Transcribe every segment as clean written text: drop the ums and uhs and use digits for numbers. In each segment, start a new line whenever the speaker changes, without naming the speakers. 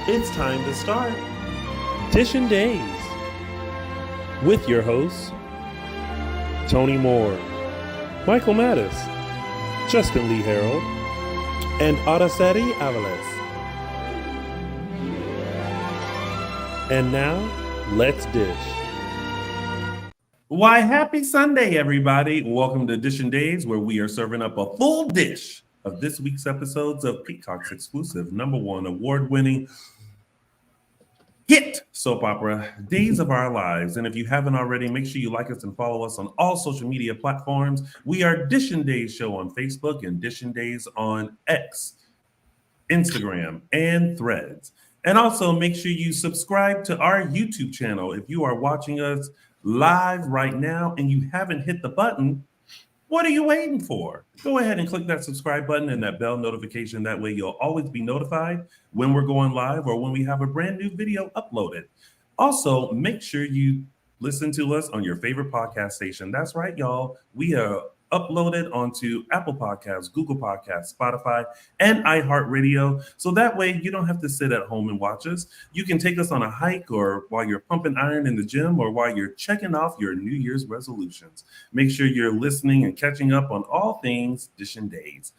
It's time to start Dishin Days with your hosts, Tony Moore, Michael Mattis, Justin Lee Hareld, and Araceli Aviles. And now, let's dish. Why, happy Sunday, everybody. Welcome to Dishin Days, where we are serving up a full dish of this week's episodes of Peacock's exclusive #1 award-winning hit soap opera, Days of Our Lives. And if you haven't already, make sure you like us and follow us on all social media platforms. We are Dishin Days Show on Facebook and Dishin Days on X, Instagram, and Threads. And also make sure you subscribe to our YouTube channel. If you are watching us live right now and you haven't hit the button, what are you waiting for? Go ahead and click that subscribe button and that bell notification. That way you'll always be notified when we're going live or when we have a brand new video uploaded. Also, make sure you listen to us on your favorite podcast station. That's right, y'all. We are uploaded onto Apple Podcasts, Google Podcasts, Spotify, and iHeartRadio. So that way you don't have to sit at home and watch us. You can take us on a hike or while you're pumping iron in the gym or while you're checking off your New Year's resolutions. Make sure you're listening and catching up on all things Dishin Days.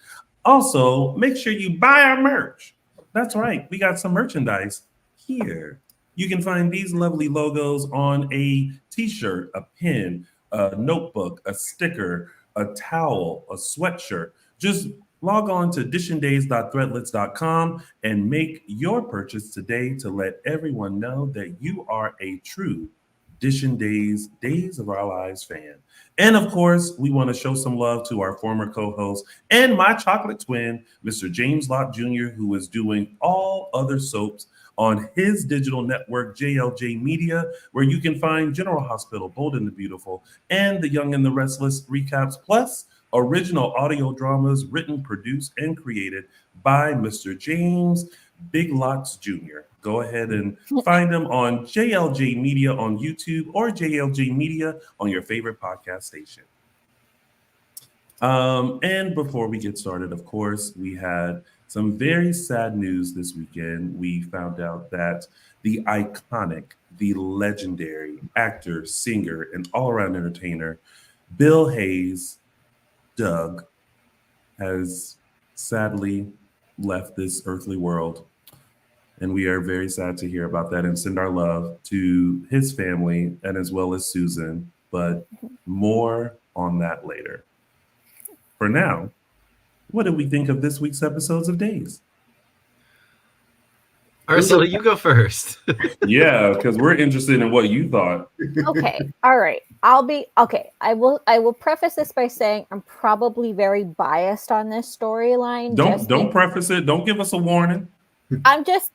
Also, make sure you buy our merch. That's right. We got some merchandise here. You can find these lovely logos on a t-shirt, a pin, a notebook, a sticker, a towel, a sweatshirt. Just log on to dishindays.threadlets.com and make your purchase today to let everyone know that you are a true Dishin Days, Days of Our Lives fan. And of course, we want to show some love to our former co-host and my chocolate twin, Mr. James Lott Jr., who is doing all other soaps on his digital network, JLJ Media, where you can find General Hospital, Bold and the Beautiful, and The Young and the Restless recaps, plus original audio dramas written, produced, and created by Mr. James Big Lots Jr. Go ahead and find him on JLJ Media on YouTube or JLJ Media on your favorite podcast station. And before we get started, of course, we had some very sad news this weekend. We found out that the iconic, the legendary actor, singer, and all-around entertainer, Bill Hayes, Doug, has sadly left this earthly world. And we are very sad to hear about that and send our love to his family and as well as Susan, but more on that later. For now, what did we think of this week's episodes of Days?
Araceli, you go first.
Yeah, because we're interested in what you thought.
Okay, all right. I will preface this by saying I'm probably very biased on this storyline.
Don't preface it. Don't give us a warning.
I'm just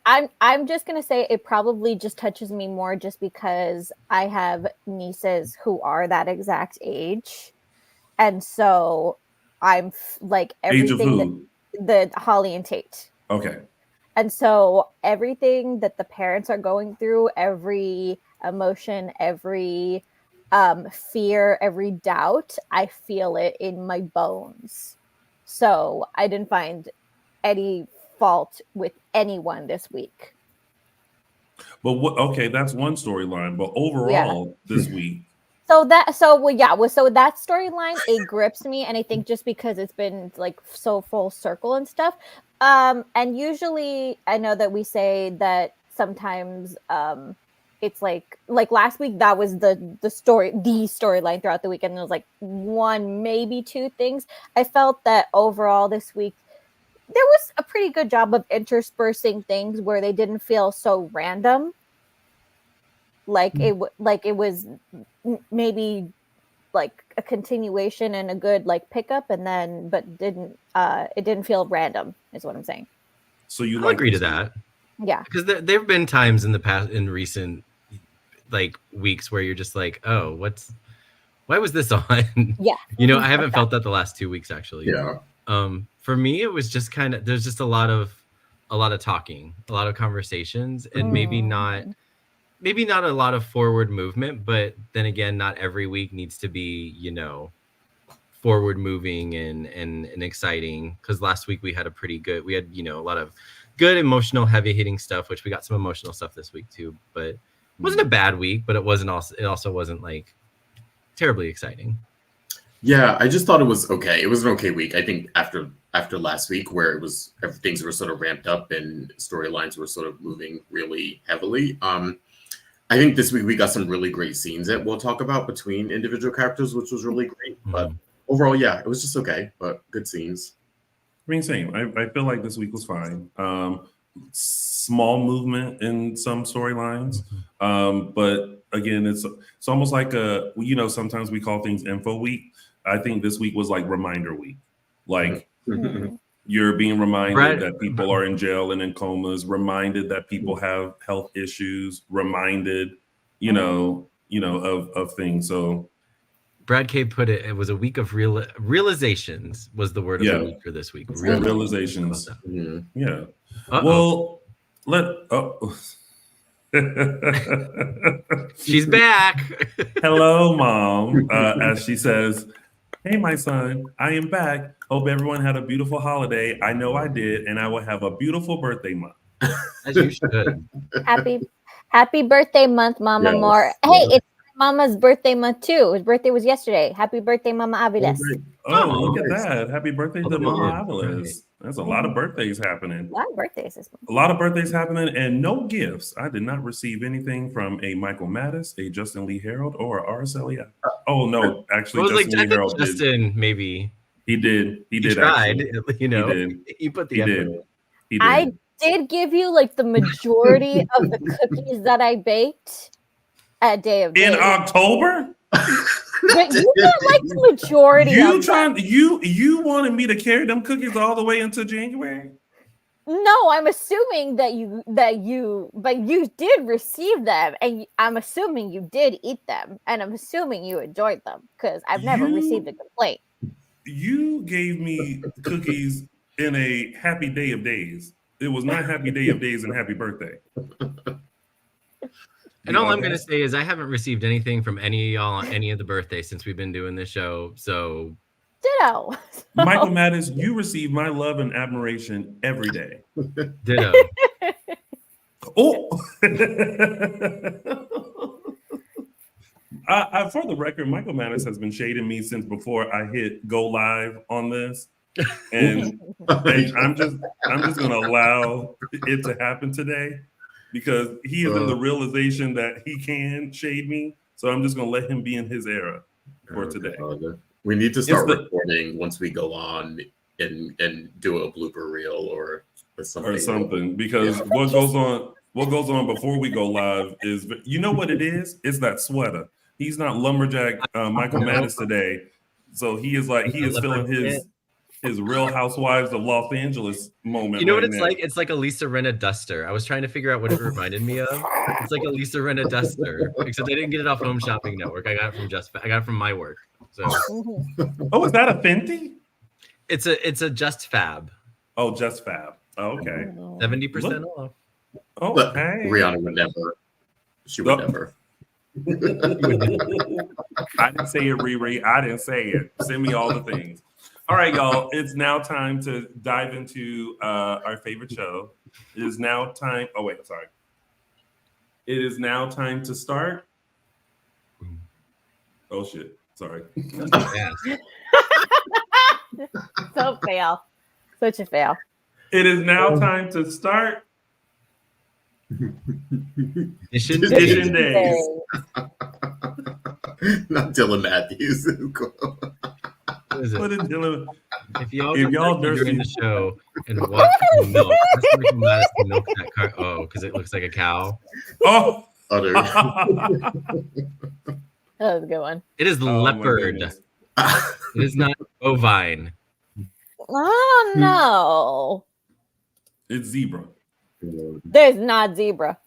gonna say it probably just touches me more just because I have nieces who are that exact age, and so I'm like everything that the Holly and Tate.
Okay.
And so everything that the parents are going through, every emotion, every fear, every doubt, I feel it in my bones. So I didn't find any fault with anyone this week.
But that's one storyline. But overall, this week.
So that storyline, it grips me, and I think just because it's been like so full circle and stuff. And usually I know that we say that sometimes it's like last week that was the storyline throughout the weekend. There was like one, maybe two things. I felt that overall this week there was a pretty good job of interspersing things where they didn't feel so random. It was maybe like a continuation and a good like pickup, and then but it didn't feel random, is what I'm saying.
So
I'll agree to that.
Yeah,
because there have been times in the past, in recent like weeks, where you're just like, oh, why was this on?
Yeah,
I haven't felt that the last 2 weeks actually.
Yeah.
For me, it was just kind of, there's just a lot of talking, a lot of conversations, and maybe not a lot of forward movement, but then again, not every week needs to be, forward moving and exciting, because last week we had we had a lot of good emotional heavy hitting stuff, which we got some emotional stuff this week too, but it wasn't a bad week, but it also wasn't like terribly exciting.
Yeah, I just thought it was okay. It was an okay week. I think after last week, where things were sort of ramped up and storylines were sort of moving really heavily. I think this week we got some really great scenes that we'll talk about between individual characters, which was really great. But overall, yeah, it was just okay, but good scenes.
I mean, same. I feel like this week was fine. Small movement in some storylines, but again, it's almost like sometimes we call things info week. I think this week was like reminder week. Like you're being reminded that people are in jail and in comas, reminded that people have health issues, reminded, of things. So
Brad K put it was a week of realizations was the word of the week for this week.
Realizations. Yeah.
Uh-oh.
Well,
she's back.
Hello, Mom. As she says, "Hey, my son, I am back. Hope everyone had a beautiful holiday. I know I did, and I will have a beautiful birthday month."
As you should.
Happy birthday month, Mama Moore. Hey, it's Mama's birthday month too. His birthday was yesterday. Happy birthday, Mama Aviles.
Look at that. Happy birthday to Mama Aviles. There's a lot of birthdays happening.
A lot of birthdays this month.
A lot of birthdays happening and no gifts. I did not receive anything from a Michael Mattis, a Justin Lee Hareld, or a Araceli. Oh, no. Actually, Justin Lee Hareld did.
Justin, maybe.
He did. He
tried.
Actually.
He did. He put the effort in.
He did.
I did give you like the majority of the cookies that I baked at Day of Days.
In October?
But you got like the majority of them.
You wanted me to carry them cookies all the way into January?
No, I'm assuming but you did receive them, and I'm assuming you did eat them, and I'm assuming you enjoyed them because I've never received a complaint.
You gave me cookies in a happy Day of Days. It was not happy Day of Days and happy birthday.
And all I'm going to say is I haven't received anything from any of y'all on any of the birthdays since we've been doing this show. So,
ditto.
Michael Mattis, you receive my love and admiration every day.
Ditto.
Oh. For the record, Michael Mattis has been shading me since before I hit go live on this. And I'm just going to allow it to happen today. Because he is in the realization that he can shade me. So I'm just going to let him be in his era for today.
We need to start recording once we go on and do a blooper reel or something.
Because what goes on before we go live is, you know what it is? It's that sweater. He's not lumberjack Michael Mattis today. So he is feeling his Real Housewives of Los Angeles moment.
You know what it's like? It's like a Lisa Rinna duster. I was trying to figure out what it reminded me of. It's like a Lisa Rinna duster, except I didn't get it off Home Shopping Network. I got it from my work. So.
Oh, is that a Fenty?
It's a Just Fab.
Oh, Just Fab. Oh, okay.
70% off.
Oh,
but
hey.
Rihanna would never. She would never.
I didn't say it, Riri. I didn't say it. Send me all the things. All right, y'all. It's now time to dive into our favorite show. It is now time. Oh, wait, sorry. It is now time to start. Oh, shit. Sorry.
So fail. Such a fail.
It is now time to start.
Dishin
Days.
Not Dylan Matthews.
If y'all during the show and watch milk, milk that car. Oh, because it looks like a cow.
Oh,
that was a good one.
It is leopard. It is not bovine.
Oh no!
It's zebra.
There's not zebra.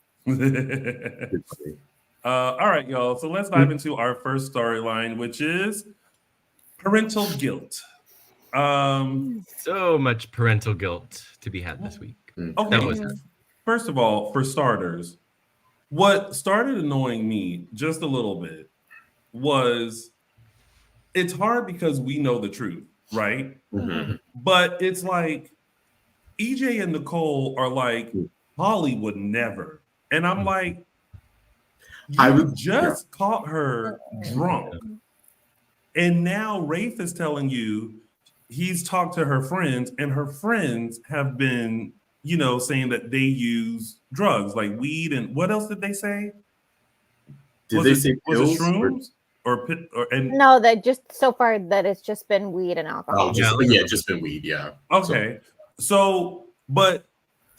All right, y'all. So let's dive into our first storyline, which is parental guilt.
So much parental guilt to be had this week.
Okay. First of all, for starters, what started annoying me just a little bit was it's hard because we know the truth, right?
Mhm.
But it's like EJ and Nicole are like, Holly would never. And I'm like,
I
you
would-
just caught her drunk. And now Rafe is telling you he's talked to her friends, and her friends have been, saying that they use drugs like weed, and what else did they say?
Did they say
was
pills?
it shrooms and
No, that just so far that it's just been weed and alcohol.
Just been weed, yeah.
Okay. So, but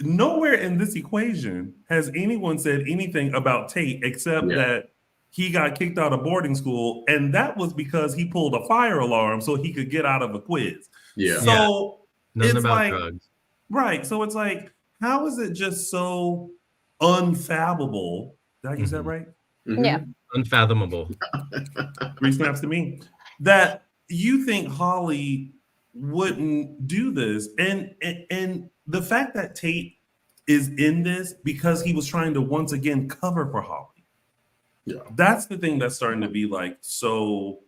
nowhere in this equation has anyone said anything about Tate except that he got kicked out of boarding school, and that was because he pulled a fire alarm so he could get out of a quiz.
Yeah.
So
Nothing
it's
about
like,
drugs.
right. So it's like, how is it just so unfathomable? Did I use that right?
Mhm.
Yeah.
Unfathomable.
3 snaps to me. That you think Holly wouldn't do this, and the fact that Tate is in this because he was trying to once again cover for Holly.
Yeah.
That's the thing that's starting to be like so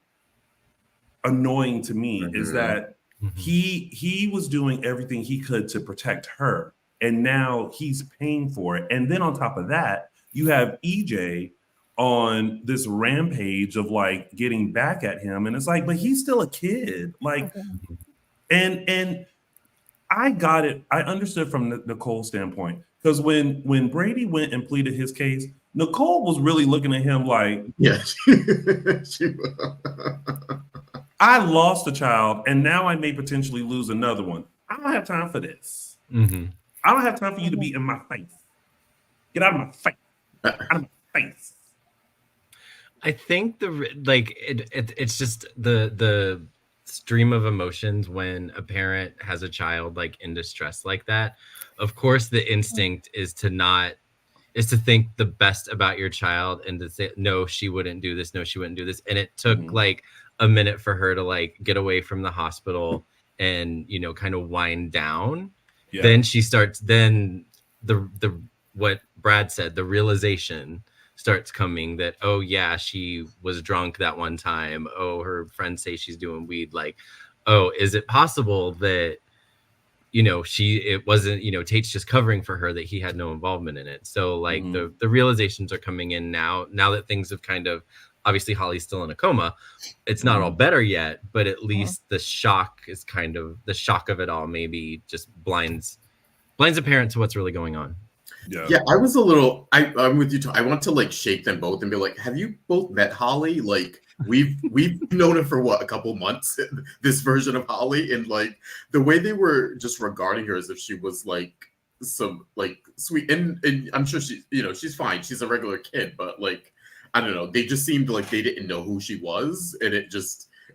annoying to me is that he was doing everything he could to protect her, and now he's paying for it. And then on top of that, you have EJ on this rampage of like getting back at him, and it's like, but he's still a kid, like, and I got it. I understood from Nicole's standpoint, because when Brady went and pleaded his case, Nicole was really looking at him like,
yeah.
I lost a child, and now I may potentially lose another one. I don't have time for this. I don't have time for you to be in my face. Get out of my face. Out of my face.
I think it's just the stream of emotions when a parent has a child like in distress like that. Of course, the instinct is to think the best about your child and to say, no, she wouldn't do this. No, she wouldn't do this. And it took like a minute for her to like get away from the hospital and, kind of wind down. Yeah. Then she starts, then the what Brad said, the realization starts coming that, oh yeah, she was drunk that one time. Oh, her friends say she's doing weed. Like, oh, is it possible that, it wasn't, Tate's just covering for her, that he had no involvement in it. So like the realizations are coming in now that things have kind of, obviously Holly's still in a coma. It's not all better yet, but at least the shock is kind of, the shock of it all maybe just blinds a parent to what's really going on.
Yeah, I was a little. I'm with you too. I want to like shake them both and be like, "Have you both met Holly? Like, we've known her for what, a couple months. This version of Holly, and like the way they were just regarding her as if she was like some like sweet. And I'm sure she's fine. She's a regular kid, but like I don't know. They just seemed like they didn't know who she was, and it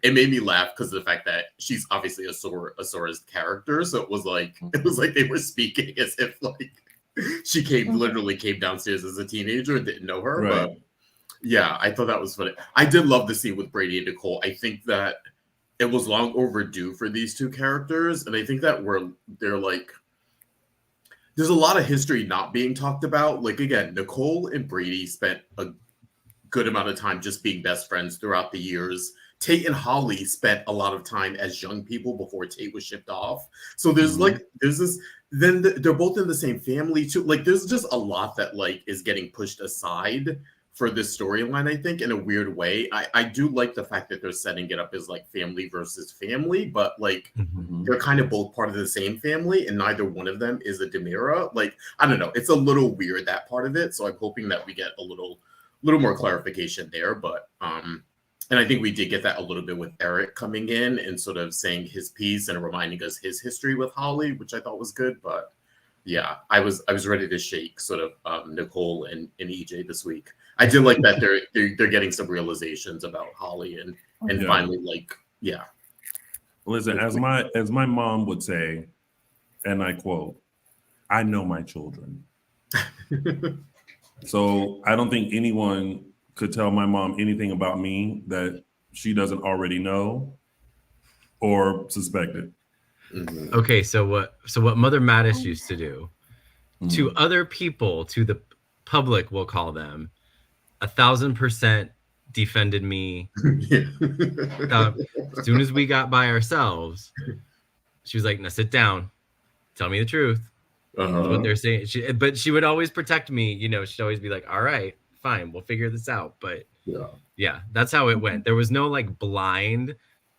made me laugh because of the fact that she's obviously a Sora's character. So it was like they were speaking as if like. She literally came downstairs as a teenager and didn't know her. Right. But yeah, I thought that was funny. I did love the scene with Brady and Nicole. I think that it was long overdue for these two characters. And I think that they're like, there's a lot of history not being talked about. Like, again, Nicole and Brady spent a good amount of time just being best friends throughout the years. Tate and Holly spent a lot of time as young people before Tate was shipped off. So there's this, then they're both in the same family too. Like there's just a lot that like is getting pushed aside for this storyline, I think, in a weird way. I do like the fact that they're setting it up as like family versus family, but like they're kind of both part of the same family and neither one of them is a Demira. Like, I don't know. It's a little weird, that part of it. So I'm hoping that we get a little more clarification there. But and I think we did get that a little bit with Eric coming in and sort of saying his piece and reminding us his history with Holly, which I thought was good. But yeah, I was ready to shake sort of Nicole and EJ this week. I did like that they're getting some realizations about Holly and finally like, yeah.
Listen, as my mom would say, and I quote, "I know my children." So I don't think anyone could tell my mom anything about me that she doesn't already know or suspected.
Okay, so what Mother Mattis used to do to other people, to the public, we'll call them, 1,000% defended me.
Yeah.
As soon as we got by ourselves, she was like, "Now sit down. Tell me the truth." That's what they're saying. But she would always protect me. You know, she'd always be like, "All right, fine, we'll figure this out." But yeah, that's how it went. There was no like blind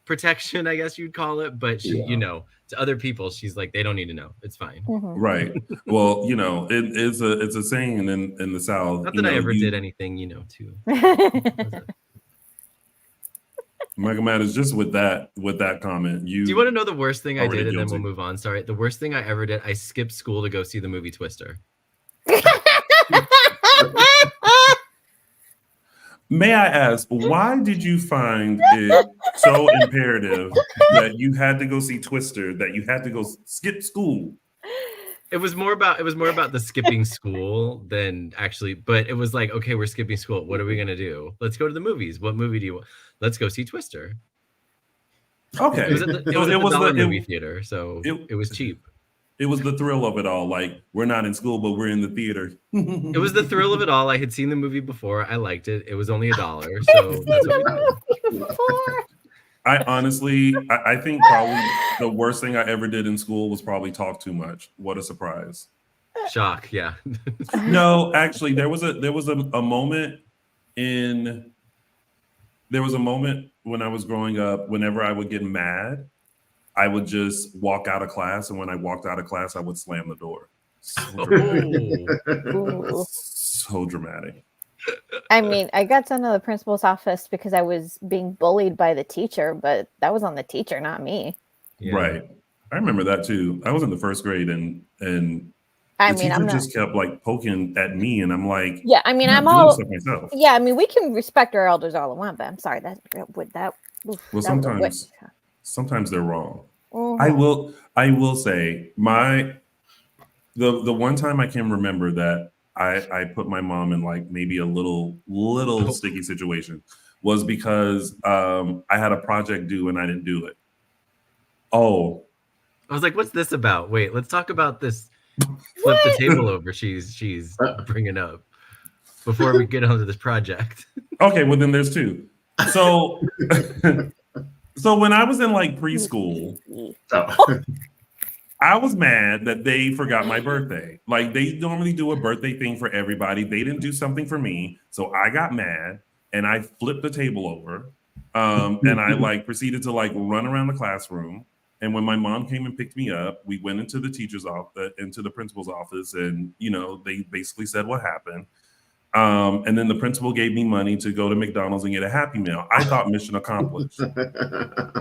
protection, I guess you'd call it. But she, you know, to other people, she's like, they don't need to know. It's fine.
Right. Well, you know, it's a saying in the South.
Not that I ever did anything, you know, to.
Michael Matters, just with that comment,
Do you want to know the worst thing I did, and
guilty.
then we'll move on? Sorry, the worst thing I ever did. I skipped school to go see the movie Twister.
May I ask, why did you find it so imperative that you had to go see Twister, that you had to go skip school?
It was more about the skipping school than actually, but it was like, okay, we're skipping school. What are we gonna do? Let's go to the movies. What movie do you want? Let's go see Twister.
Okay.
It was at the movie theater, so it was cheap.
It was the thrill of it all. Like, we're not in school, but we're in the theater.
It was the thrill of it all. I had seen the movie before. I liked it. It was only $1, so that's what we did.
I honestly, I think probably the worst thing I ever did in school was probably talk too much. What a surprise!
Shock, yeah.
No, actually, there was a moment when I was growing up. Whenever I would get mad, I would just walk out of class, and when I walked out of class, I would slam the door. So dramatic.
I mean, I got sent to the principal's office because I was being bullied by the teacher, but that was on the teacher, not me.
Yeah.
Right. I remember that too. I was in the first grade, and
I
the
mean,
teacher just kept like poking at me, and I'm like,
yeah. I mean,
I'm
I'm all
doing stuff myself.
yeah. I mean, we can respect our elders all I want, but I'm sorry that would that. Oof,
Well,
that
sometimes they're wrong.
Mhm.
I will say the one time I can remember that I put my mom in like maybe a little sticky situation was because I had a project due and I didn't do it. Oh,
I was like, "What's this about?" Wait, let's talk about this. Flip the table over. She's bringing up before we get onto this project.
okay. Well, then there's two. So, so when I was in like preschool, I was mad that they forgot my birthday. Like, they normally do a birthday thing for everybody. They didn't do something for me. So I got mad and I flipped the table over. And I like proceeded to like run around the classroom. And when my mom came and picked me up, we went into the teacher's office, into the principal's office. And, you know, they basically said what happened. And then the principal gave me money to go to McDonald's and get a Happy Meal. I thought mission accomplished.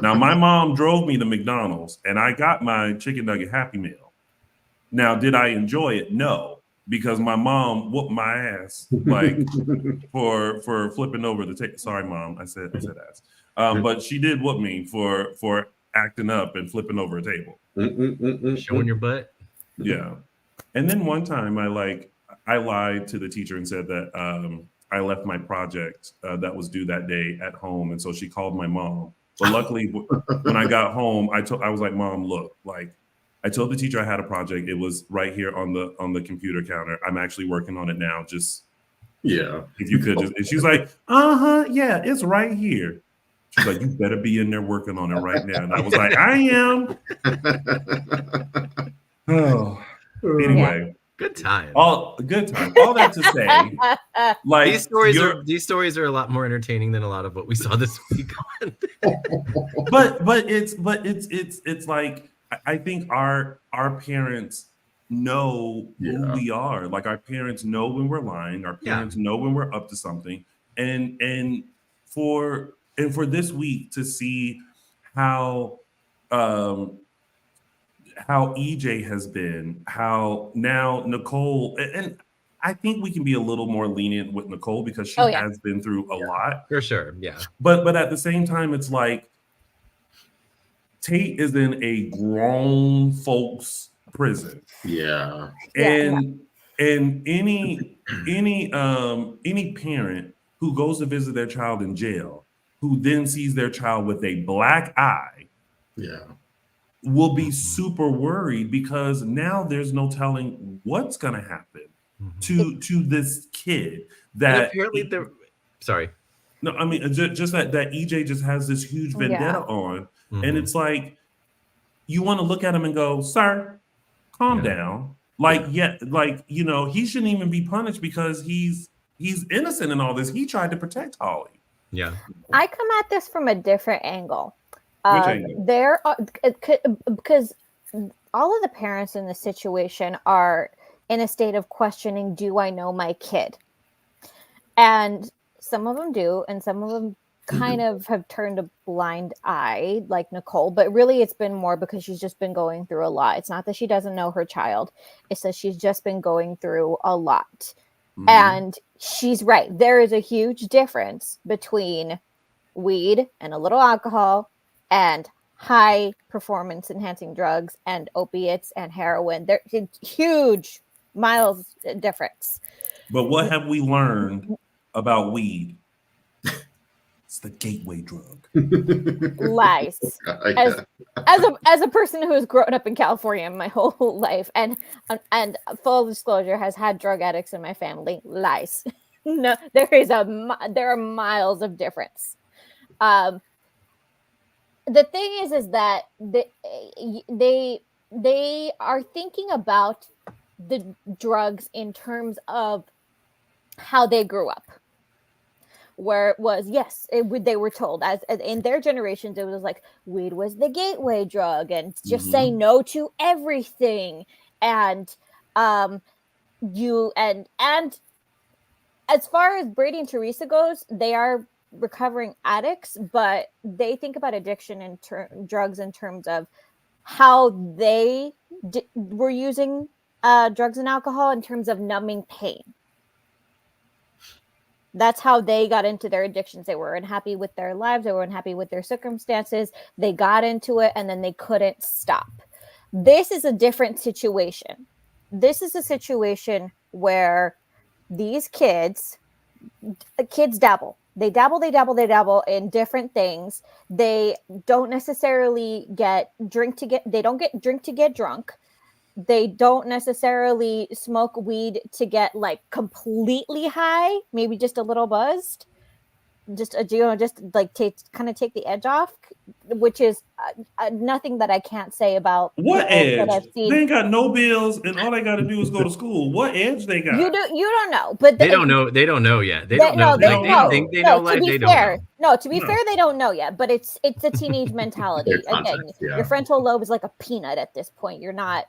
Now, my mom drove me to McDonald's and I got my chicken nugget Happy Meal. Now, did I enjoy it? No, because my mom whooped my ass like for flipping over the table. Sorry, Mom, I said ass. But she did whoop me for acting up and flipping over a table.
Showing your butt.
Yeah. And then one time I lied to the teacher and said that I left my project that was due that day at home. And so she called my mom. But luckily, when I got home, I was like, "Mom, look, like I told the teacher I had a project. It was right here on the computer counter. I'm actually working on it now. Just if you could just." And she was like, yeah, it's right here. She's like, "You better be in there working on it right now." And I was like, "I am." Oh, anyway.
Good time.
Good time. All that to say, like
these stories are a lot more entertaining than a lot of what we saw this week.
but it's like I think our parents know who we are. Like, our parents know when we're lying. Our parents know when we're up to something. And for this week to see how EJ has been, how now Nicole, and I think we can be a little more lenient with Nicole because she has been through a lot.
For sure, yeah.
But at the same time, it's like Tate is in a grown folks prison.
Yeah.
And any parent who goes to visit their child in jail, who then sees their child with a black eye, will be super worried because now there's no telling what's going to happen to this kid. That
and apparently sorry.
No, I mean just that EJ just has this huge vendetta on, and it's like you want to look at him and go, "Sir, calm down." Like, like he shouldn't even be punished because he's innocent in all this. He tried to protect Holly.
Yeah,
I come at this from a different angle.
Which angle?
There are because all of the parents in this situation are in a state of questioning, do I know my kid? And some of them do, and some of them kind of have turned a blind eye, like Nicole, but really it's been more because she's just been going through a lot. It's not that she doesn't know her child. It's that she's just been going through a lot. And she's right. There is a huge difference between weed and a little alcohol and high performance enhancing drugs and opiates and heroin. There's a huge miles difference.
But what have we learned about weed? It's the gateway drug.
Lies. As a person who has grown up in California my whole life, and full disclosure, has had drug addicts in my family, lies. No, there are miles of difference. The thing is that they are thinking about the drugs in terms of how they grew up. Where it was, they were told as in their generations, it was like weed was the gateway drug, and just say no to everything. And as far as Brady and Teresa goes, they are recovering addicts, but they think about addiction and drugs in terms of how they were using drugs and alcohol in terms of numbing pain. That's how they got into their addictions. They were unhappy with their lives. They were unhappy with their circumstances. They got into it and then they couldn't stop. This is a different situation. This is a situation where these kids dabble. They dabble in different things. They don't necessarily they don't get drink to get drunk. They don't necessarily smoke weed to get like completely high, maybe just a little buzzed, just like kind of take the edge off, which is nothing that I can't say about
what edge.
That I've seen.
They ain't got no bills, and all they got to do is go to school. What edge they got?
You don't know, but
they don't know. They don't know yet. They don't know.
They don't
think they know. Like they don't know.
No, to be fair, they don't know yet. But it's a teenage mentality. Again, your frontal lobe is like a peanut at this point. You're not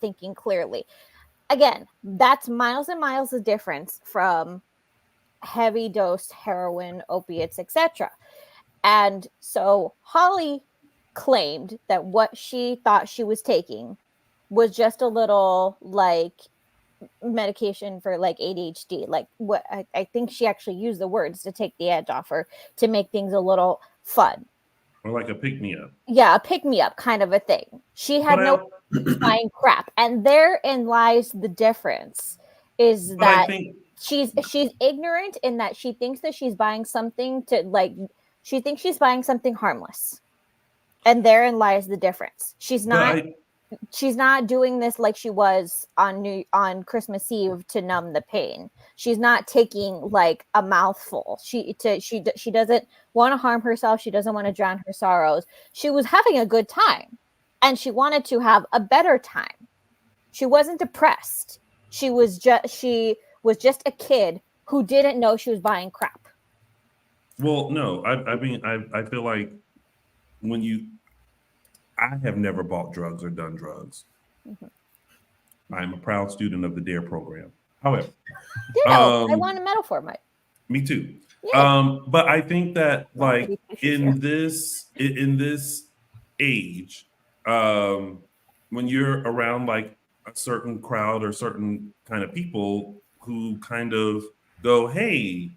thinking clearly. Again, that's miles and miles of difference from heavy dose heroin, opiates, etc. And so Holly claimed that what she thought she was taking was just a little like medication for like ADHD. Like what I think she actually used the words to take the edge off her, to make things a little fun.
Or like a pick-me-up. Yeah,
a pick-me-up kind of a thing. She had no buying crap. And therein lies the difference, is that she's ignorant in that she thinks that she's buying something she thinks she's buying something harmless. And therein lies the difference. She's not doing this like she was on Christmas Eve to numb the pain. She's not taking like a mouthful. She doesn't want to harm herself. She doesn't want to drown her sorrows. She was having a good time, and she wanted to have a better time. She wasn't depressed. She was just a kid who didn't know she was buying crap.
Well, no, I mean, I feel like I have never bought drugs or done drugs. Mm-hmm. I'm a proud student of the DARE program. However,
I won a medal for it, Mike.
Me too. Yeah. But I think that like in this age, when you're around like a certain crowd or certain kind of people who kind of go, hey,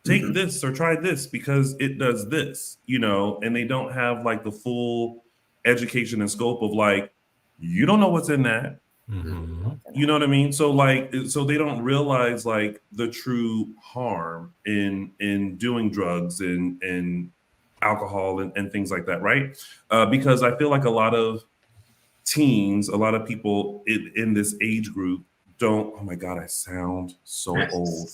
take this or try this because it does this, and they don't have like the full education and scope of like, you don't know what's in that. Mm-hmm. You know what I mean? So they don't realize like the true harm in doing drugs and alcohol and things like that, right? Because I feel like a lot of teens, a lot of people in this age group don't. Oh my God, I sound so old.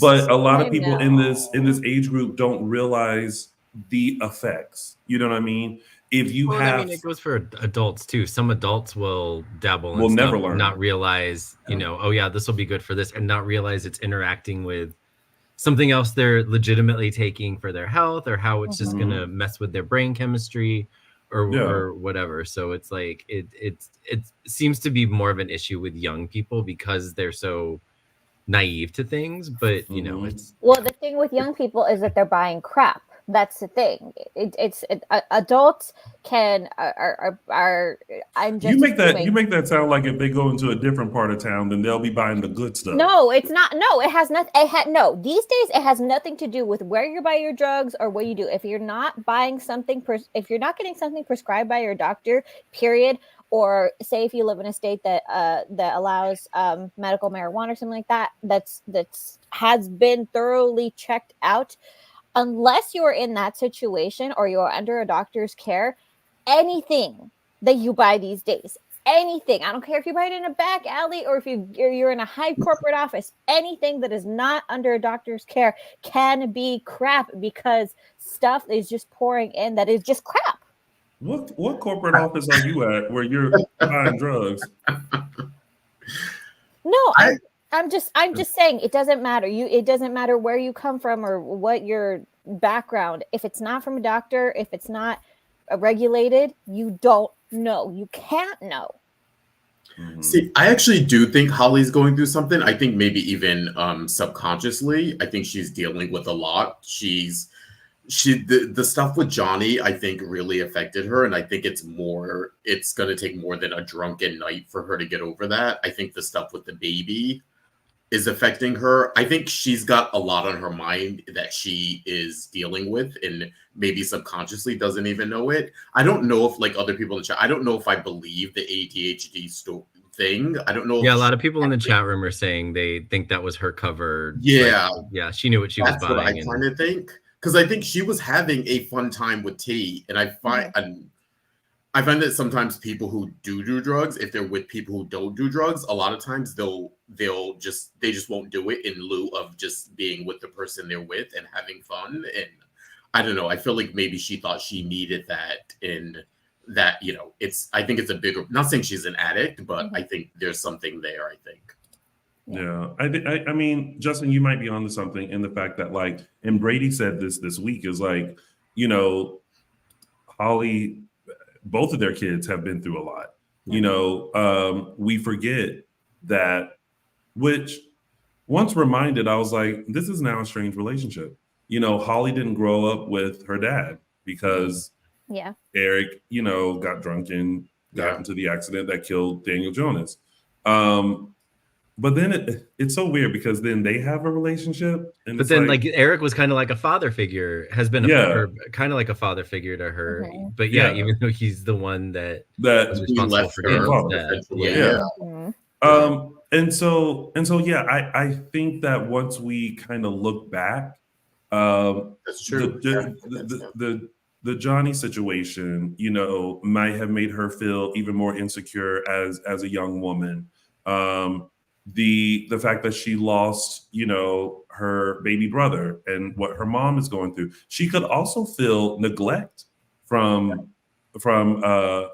But a lot of people in this age group don't realize the effects. You know what I mean? If you
Well,
have,
I mean, it goes for adults too. Some adults will dabble
Will
in
never
stuff
learn.
and not realize, you
Yeah.
know, oh yeah, this will be good for this, and not realize it's interacting with something else they're legitimately taking for their health, or how it's just gonna mess with their brain chemistry, or whatever. So it's like it seems to be more of an issue with young people because they're so naive to things. But you know, it's
Well, the thing with young people is that they're buying crap. That's the thing. Adults can are I'm just
you make
assuming.
that sound like if they go into a different part of town, then they'll be buying the good stuff.
No, it's not. No, it has nothing. No, these days it has nothing to do with where you buy your drugs or what you do. If you're not buying something, if you're not getting something prescribed by your doctor, period, or say if you live in a state that that allows medical marijuana or something like that, that's has been thoroughly checked out. Unless you're in that situation or you're under a doctor's care, anything that you buy these days, anything, I don't care if you buy it in a back alley or if you're in a high corporate office, anything that is not under a doctor's care can be crap, because stuff is just pouring in that is just crap.
What corporate office are you at where you're buying drugs?
No, I'm just saying it doesn't matter. It doesn't matter where you come from or what your background. If it's not from a doctor, if it's not regulated, you don't know. You can't know.
See, I actually do think Holly's going through something. I think maybe even subconsciously, I think she's dealing with a lot. The stuff with Johnny, I think, really affected her, and I think it's going to take more than a drunken night for her to get over that. I think the stuff with the baby is affecting her. I think she's got a lot on her mind that she is dealing with, and maybe subconsciously doesn't even know it. I don't know if, like other people in the chat, I don't know if I believe the ADHD thing. I don't know.
Yeah, a lot of people in the chat room are saying they think that was her cover.
Yeah.
Like, yeah, she knew what she was buying.
That's what I kind of think. Because I think she was having a fun time with Tate, and I find that sometimes people who do drugs, if they're with people who don't do drugs, a lot of times they just won't do it in lieu of just being with the person they're with and having fun. And I don't know, I feel like maybe she thought she needed that, in that, you know, I think it's a bigger, not saying she's an addict, but I think there's something there, I think.
Yeah, I mean, Justin, you might be onto something in the fact that, like, and Brady said this week, is like, you know, Holly, both of their kids have been through a lot. You know, we forget that, which once reminded, I was like, this is now a strange relationship. You know, Holly didn't grow up with her dad because Eric, you know, got drunk and got into the accident that killed Daniel Jonas. But then it's so weird because then they have a relationship, and
but then like Eric was kind of like a father figure, has been kind of like a father figure to her. But even though he's the one that was responsible for Daniel's death.
And so I think that once we kind of look back,
that's true.
The Johnny situation, you know, might have made her feel even more insecure as a young woman. The fact that she lost, you know, her baby brother and what her mom is going through. She could also feel neglect from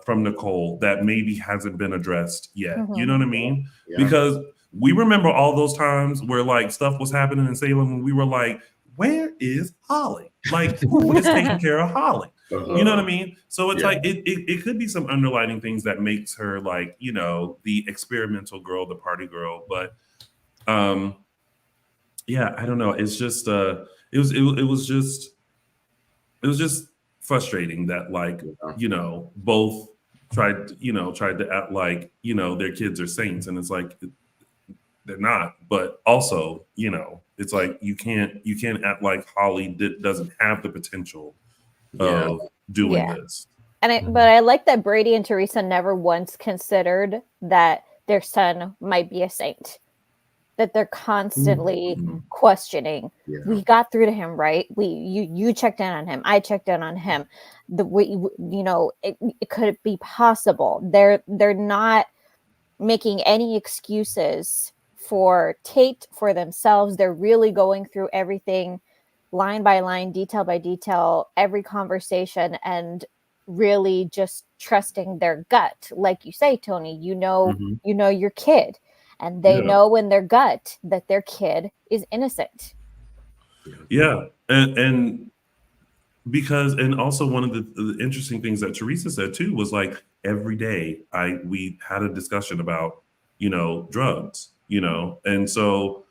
Nicole that maybe hasn't been addressed yet. You know what I mean? Yeah. Because we remember all those times where like stuff was happening in Salem and we were like, where is Holly? Like, who is taking care of Holly? You know what I mean? So it's like it could be some underlining things that makes her like, you know, the experimental girl, the party girl. But I don't know. It's just it was just frustrating that, like, you know, both tried to act like, you know, their kids are saints, and it's like they're not. But also, you know, it's like you can't act like Holly doesn't have the potential of doing this.
And but I like that Brady and Teresa never once considered that their son might be a saint. That they're constantly questioning. We got through to him, right? You checked in on him. I checked in on him. It could be possible. They're not making any excuses for Tate, for themselves. They're really going through everything line by line, detail by detail, every conversation, and really just trusting their gut. Like you say, Tony, you know your kid, and they know in their gut that their kid is innocent.
Yeah. And because, and also one of the interesting things that Teresa said too was like every day we had a discussion about, drugs, and so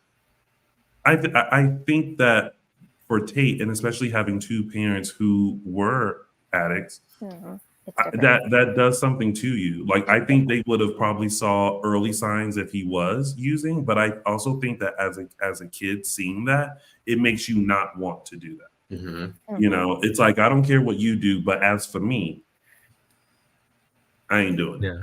I think that for Tate, and especially having two parents who were addicts, that does something to you. Like, I think they would have probably saw early signs if he was using, but I also think that as a kid seeing that, it makes you not want to do that. It's like, I don't care what you do, but as for me, I ain't doing it.
Yeah.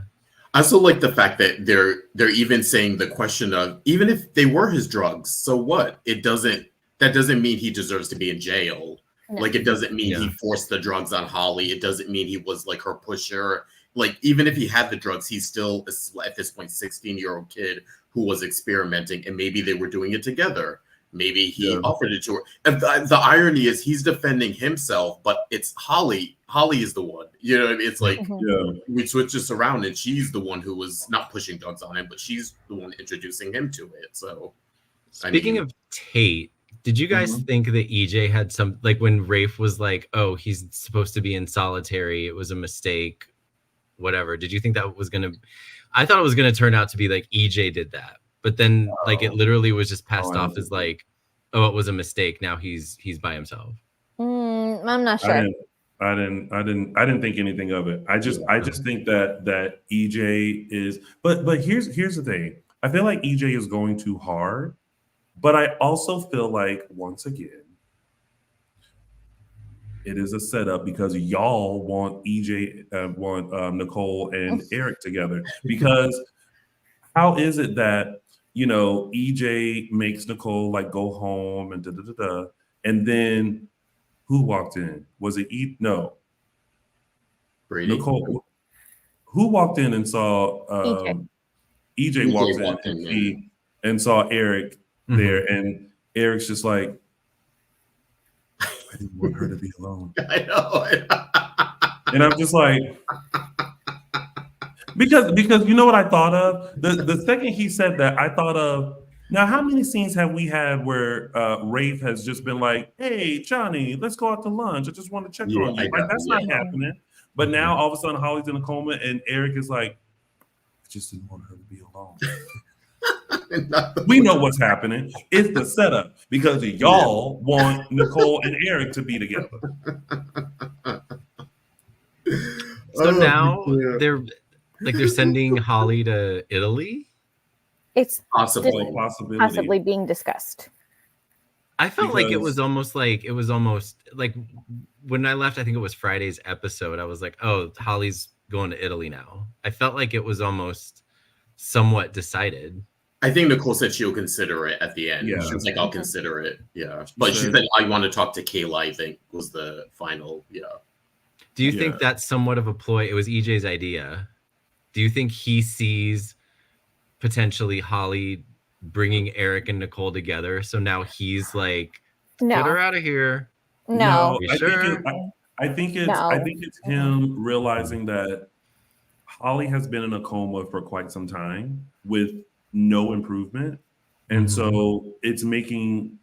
I also like the fact that they're even saying the question of, even if they were his drugs, so what? That doesn't mean he deserves to be in jail. No. Like, it doesn't mean he forced the drugs on Holly. It doesn't mean he was like her pusher. Like, even if he had the drugs, he's still at this point 16-year-old kid who was experimenting, and maybe they were doing it together. Maybe he offered it to her. And the irony is he's defending himself, but it's Holly. Holly is the one. It's like we switch this around, and she's the one who was not pushing drugs on him, but she's the one introducing him to it. So,
speaking of Tate, did you guys think that EJ had some, like when Rafe was like, "Oh, he's supposed to be in solitary. It was a mistake," whatever? Did you think that was gonna? I thought it was gonna turn out to be like EJ did that. But then, like, it literally was just passed off as like, "Oh, it was a mistake. Now he's by himself."
I'm not sure.
I didn't think anything of it. I just think that EJ is. But here's the thing. I feel like EJ is going too hard, but I also feel like, once again, it is a setup because y'all want Nicole and Eric together. Because how is it that EJ makes Nicole like go home and and then who walked in? Was it No,
Brady?
Nicole. Who walked in and saw EJ walked in and saw Eric there, and Eric's just like, I didn't want her to be alone.
I know.
And I'm just like, because you know what I thought of? The second he said that, I thought of, now how many scenes have we had where Rafe has just been like, "Hey, Johnny, let's go out to lunch. I just want to check on you." Like, that's not happening. But now all of a sudden Holly's in a coma and Eric is like, "I just didn't want her to be alone." We know what's happening. It's the setup because y'all want Nicole and Eric to be together.
So now they're sending Holly to Italy.
It's
possibly
being discussed.
I felt like it was almost like when I left, I think it was Friday's episode, I was like, "Oh, Holly's going to Italy now." I felt like it was almost somewhat decided.
I think Nicole said she'll consider it at the end. Yeah. She was like, "I'll consider it." Yeah. But she said, "I want to talk to Kayla," I think was the final. Yeah.
Do you think that's somewhat of a ploy? It was EJ's idea. Do you think he sees potentially Holly bringing Eric and Nicole together? So now he's like, "Get her out of here."
No.
I think it's him realizing that Holly has been in a coma for quite some time with no improvement, and so it's being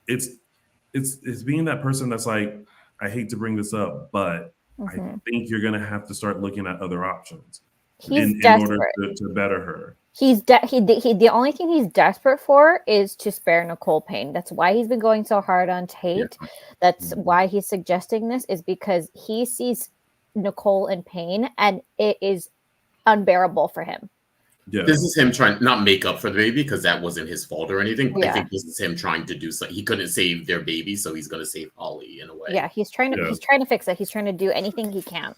that person that's like, "I hate to bring this up, but I think you're gonna have to start looking at other options in order to better her."
The only thing he's desperate for is to spare Nicole pain. That's why he's been going so hard on Tate. Yeah. That's why he's suggesting this, is because he sees Nicole in pain and it is unbearable for him.
Yeah. This is him trying not make up for the baby because that wasn't his fault or anything. But I think this is him trying to do something. He couldn't save their baby, so he's going to save Holly in a way.
Yeah, he's trying to fix it. He's trying to do anything he can.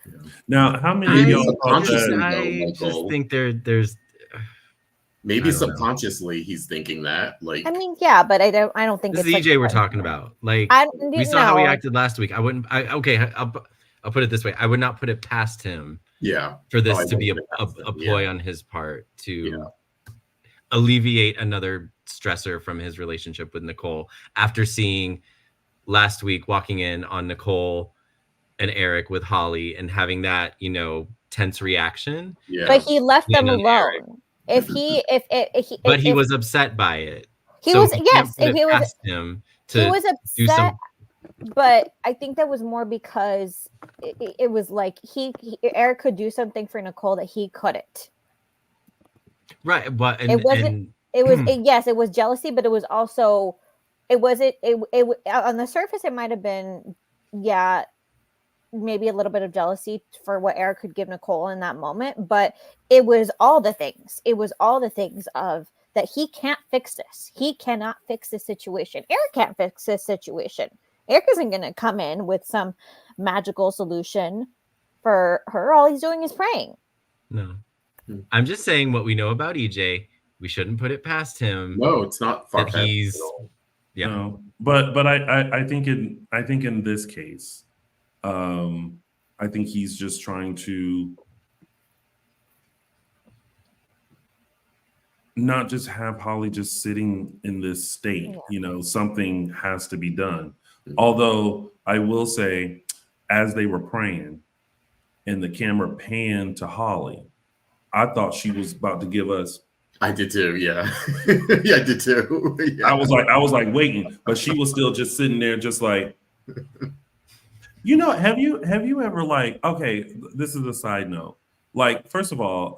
Yeah. Now, how many of y'all
I just think there's
maybe subconsciously he's thinking that. Like,
I mean, yeah, but I don't think
this is EJ we're talking about. Like, we saw how he acted last week. I'll put it this way. I would not put it past him for this
I
to be
wouldn't
a
have asked him,
ploy on his part to alleviate another stressor from his relationship with Nicole after seeing last week walking in on Nicole and Eric with Holly and having that, tense reaction.
Yeah.
But he left them
And Eric.
alone. But
he was upset by it.
He
So
was
he
yes,
can't put it
he was
past him
he
to
was
do some
upset. But I think that was more because it was like Eric could do something for Nicole that he couldn't.
right. But
It wasn't.
and
It was yes, it was jealousy, but it was also it wasn't. It on the surface it might have been maybe a little bit of jealousy for what Eric could give Nicole in that moment, but it was all the things. It was all the things of that he can't fix this. He cannot fix this situation. Eric can't fix this situation. Eric isn't going to come in with some magical solution for her. All he's doing is praying.
no. I'm just saying what we know about EJ. We shouldn't put it past him.
No, it's not far
That
fetched
he's
at all.
yeah.
No, but I think in this case, I think he's just trying to not just have Holly just sitting in this state. Something has to be done. Although I will say, as they were praying and the camera panned to Holly, I thought she was about to give us.
I did too. Yeah, yeah, I did too. Yeah.
I was like waiting, but she was still just sitting there, just like. Have you ever okay, this is a side note. First of all,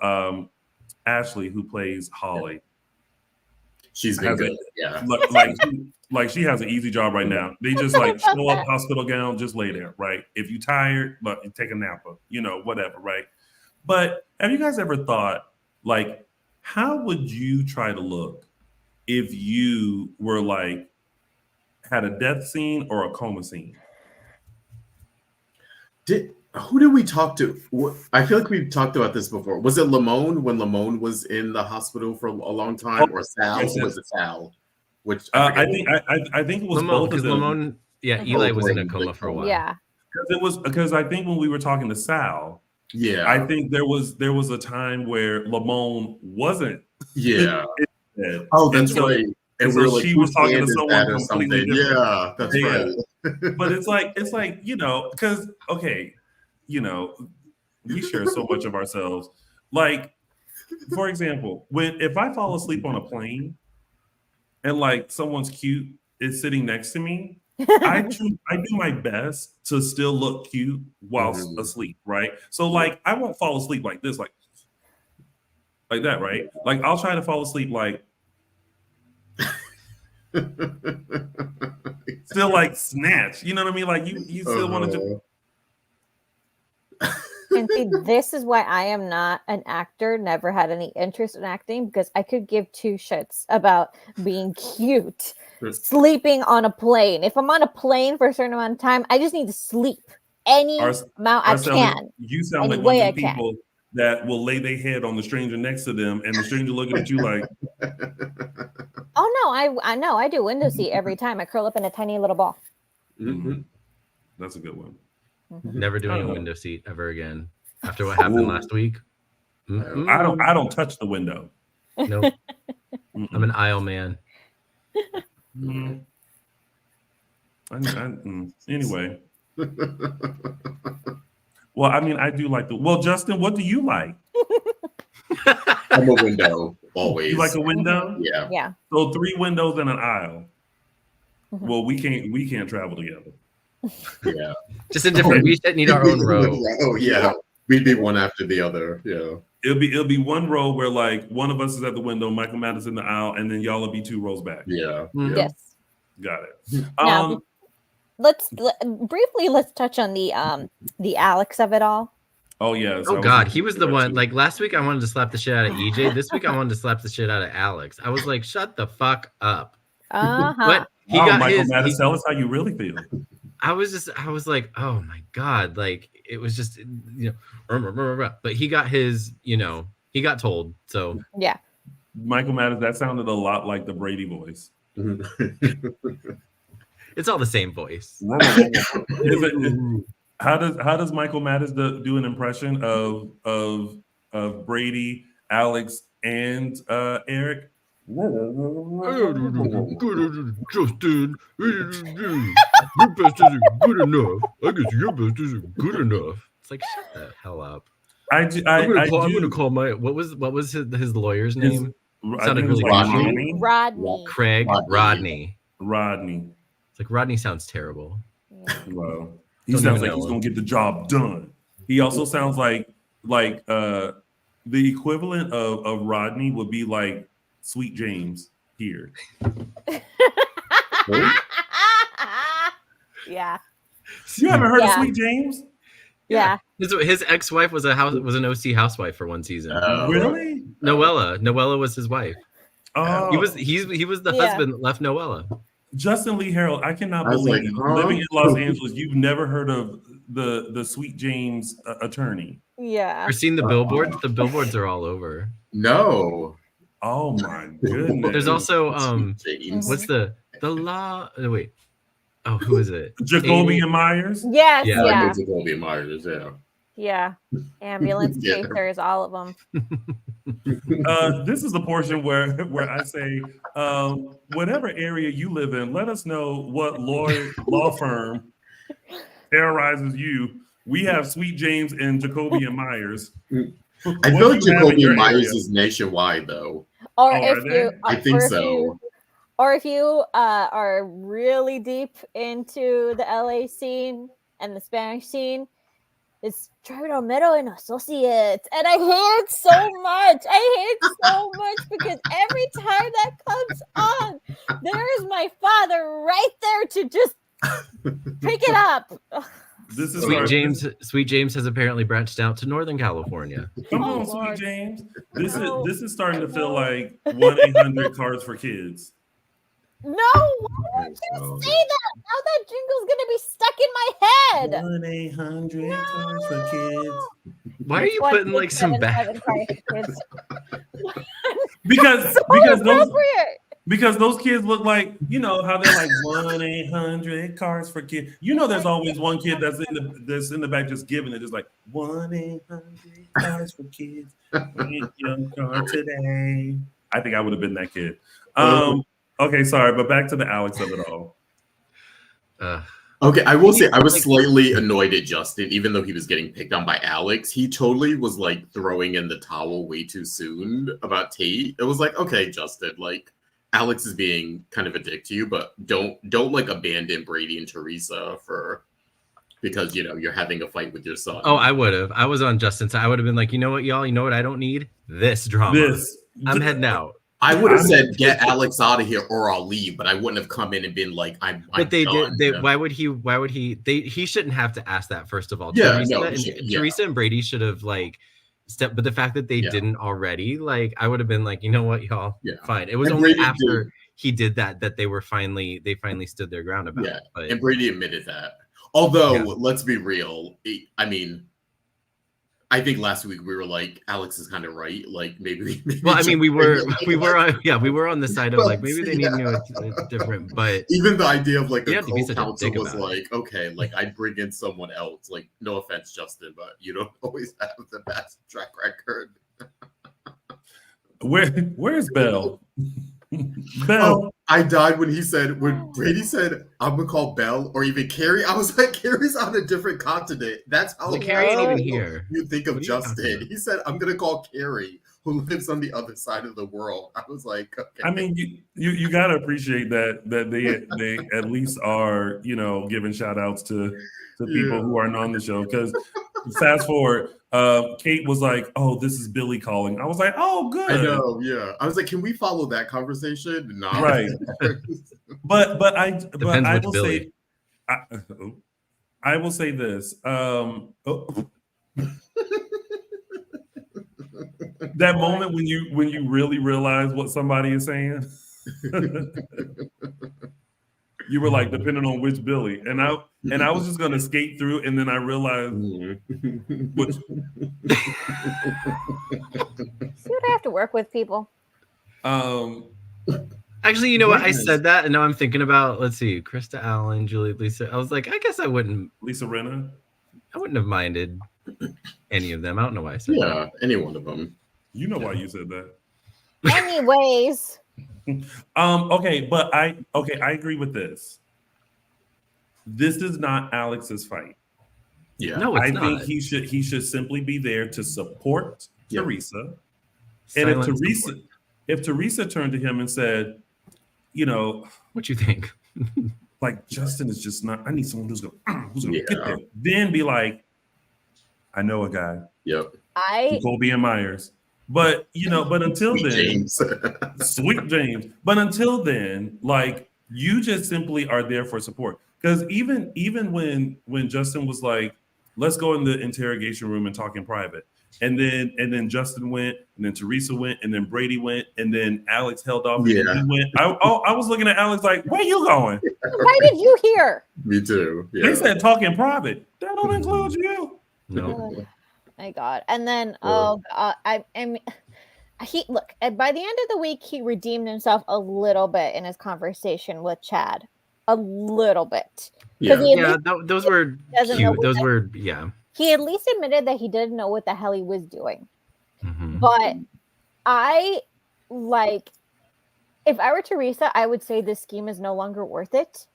Ashley, who plays Holly,
she's been good.
She has an easy job right now. They just show up, hospital gown, just lay there, right? If you tired, but take a nap, whatever, right? But have you guys ever thought, how would you try to look if you were had a death scene or a coma scene?
Who did we talk to? I feel like we've talked about this before. Was it Lamone when Lamone was in the hospital for a long time, or Sal?
Yes,
was it Sal? Which
I think it was
Lamone,
both of
because
them.
Lamone, Eli was in a coma for a while.
Yeah,
because I think when we were talking to Sal, I think there was a time where Lamone wasn't.
Yeah. Oh, that's right. And
so she was talking to someone completely different.
Yeah, that's right.
But it's because we share so much of ourselves. For example, if I fall asleep on a plane and someone's cute is sitting next to me, I do my best to still look cute whilst asleep, right? So I won't fall asleep like this, like that, right? I'll try to fall asleep still snatch. You know what I mean? You still want to.
And see, this is why I am not an actor, never had any interest in acting, because I could give two shits about being cute, sleeping on a plane. If I'm on a plane for a certain amount of time, I just need to sleep any amount I can.
You sound like one of the people that will lay their head on the stranger next to them, and the stranger looking at you like.
Oh no, I know. I do window seat every time. I curl up in a tiny little ball.
Mm-hmm. That's a good one.
Never doing a window seat ever again after what happened last week.
I don't touch the window.
Nope. I'm an aisle man.
Anyway. Well, I mean, I do like Justin, what do you like?
I'm a window always.
You like a window?
Yeah.
Yeah.
So 3 windows and an aisle. Well, we can't travel together.
Yeah.
Just in different. We should need our own row.
Oh yeah. We'd be one after the other. Yeah.
It'll be one row where one of us is at the window, Michael Matt is in the aisle, and then y'all will be 2 rows back.
Yeah.
Yes.
Got it.
Now, let's briefly touch on the Alex of it all.
Oh yeah.
Oh God, he was the one. Last week, I wanted to slap the shit out of EJ. This week, I wanted to slap the shit out of Alex. I was like, "Shut the fuck up!" But he got
Michael
his.
Mattis, tell us how you really feel.
I was like, "Oh my God!" It was just But he got his. He got told. So
yeah.
Michael Mattis, that sounded a lot like the Brady voice.
It's all the same voice.
How does Michael Mattis do an impression of Brady, Alex, and Eric?
Justin, your best isn't good enough. I guess your best isn't good enough. It's like, shut the hell up.
I'm
gonna call my what was his lawyer's name? Sounded really
Rodney.
Craig Rodney.
Rodney.
It's like Rodney sounds terrible.
Yeah.
Well, he sounds like he's gonna get the job done. He also sounds like the equivalent of Rodney would be like Sweet James here.
Yeah.
You haven't heard of Sweet James?
Yeah.
His ex-wife was an OC housewife for one season.
Really?
Noella was his wife.
Oh,
He was the husband that left Noella.
Justin Lee Hareld. I cannot
I was
believe
like, huh?
living in Los Angeles, you've never heard of the Sweet James attorney.
Yeah.
Or seen the billboards? The billboards are all over.
No.
Oh my goodness.
There's also
James.
what's the law? Oh, wait. Oh, who is it?
Jacoby and Myers.
Yes.
Yeah.
Yeah.
I know Jacoby Myers, yeah.
Yeah. Ambulance
Yeah.
chasers, all of them.
This is the portion where I say, whatever area you live in, let us know what law firm terrorizes you. We have Sweet James and Jacoby and Myers.
I
What
feel
do
like
you have in
Jacoby
your
Myers
area?
is nationwide, though.
Or
Oh,
if
are
you,
they?
I think
or if
so.
you, or if you are really deep into the LA scene and the Spanish scene, it's Trevor Romero and Associates, and I hate it so much. I hate it so much because every time that comes on, there's my father right there to just pick it up.
This is
Sweet James has apparently branched out to Northern California.
Come
Oh,
on, Sweet
Lord.
James. This
No.
is starting to feel like 1-800 Cards for Kids.
No, why would you say that? Now that jingle's gonna be stuck in my head.
1-800 Cards for Kids.
Why are you putting like some back?
Because
Appropriate.
those kids look like, you know how they're like 1-800 Cards for Kids. You know, there's always one kid that's in the back just giving it. It's like 1-800 Cards for Kids. Get your card today. I think I would have been that kid. Okay, sorry, but back to the Alex of it all.
Okay, I will say I was slightly annoyed at Justin, even though he was getting picked on by Alex. He totally was like throwing in the towel way too soon about Tate. It was like, okay, Justin, like Alex is being kind of a dick to you, but don't like abandon Brady and Teresa because you know you're having a fight with your son.
Oh, I would have. I was on Justin's side. I would have been like, you know what, y'all? You know what? I don't need this drama. I'm heading out.
I would have said, get Alex out of here or I'll leave, but I wouldn't have come in and been like,
But they did. Why would he? He shouldn't have to ask that, first of all.
Yeah,
Teresa and Brady should have like stepped. But the fact that they didn't already, like, I would have been like, you know what, y'all, fine. It was only
Brady
after he did that they finally stood their ground about it. But,
and Brady admitted that. Although, let's be real. I mean, I think last week we were like, Alex is kind of right. Like maybe
well, I mean, we were on the side of like maybe they need to know it's different. But
even the idea of like a
co-counsel
was like, okay, like I'd bring in someone else. Like, no offense, Justin, but you don't always have the best track record.
Where's Belle? Belle.
Oh, I died when Brady said, I'm gonna call Belle or even Carrie. I was like, Carrie's on a different continent. That's how
Carrie ain't even here.
You think of Justin. He said, I'm gonna call Carrie, who lives on the other side of the world. I was like, okay.
I mean, you gotta appreciate that they at least are, you know, giving shout outs to people who aren't on the show. Because fast forward, Kate was like, "Oh, this is Billy calling." I was like, "Oh, good."
I know, yeah. I was like, "Can we follow that conversation?" No,
right. but I will
Billy.
say, I will say this. That moment when you really realize what somebody is saying. You were like, depending on which Billy, and I was just gonna skate through, and then I realized, which.
See what I have to work with, people.
Actually, you know what? I said that, and now I'm thinking about. Let's see, Krista Allen, Julie, Lisa. I was like, I guess I wouldn't.
Lisa Rinna.
I wouldn't have minded any of them. I don't know why I said that.
Yeah, any one of them.
You know why you said that.
Anyways,
I agree with this. This is not Alex's fight.
Yeah.
No, it's
I
not.
think he should simply be there to support
Yeah.
Teresa.
Silent
And
support.
if Teresa turned to him and said, you know,
What you think?
like Justin is just not, I need someone who's gonna
Yeah.
get there. Then be like, I know a guy,
Yep.
Colby and Myers. But but until
Sweet
then,
James.
Sweet James. But until then, like you just simply are there for support. Because even when Justin was like, let's go in the interrogation room and talk in private. And then Justin went, and then Teresa went, and then Brady went, and then Alex held off.
Yeah.
And he went. I was looking at Alex like, where you going?
why did you hear?
Me too. Yeah.
They said talk in private. That don't include you.
No.
My God. And then,
Yeah.
by the end of the week, he redeemed himself a little bit in his conversation with Chad. A little bit.
Yeah.
Those were
doesn't know
cute.
what
Those
that-
were, yeah.
He at least admitted that he didn't know what the hell he was doing.
Mhm.
But I like, if I were Teresa, I would say this scheme is no longer worth it.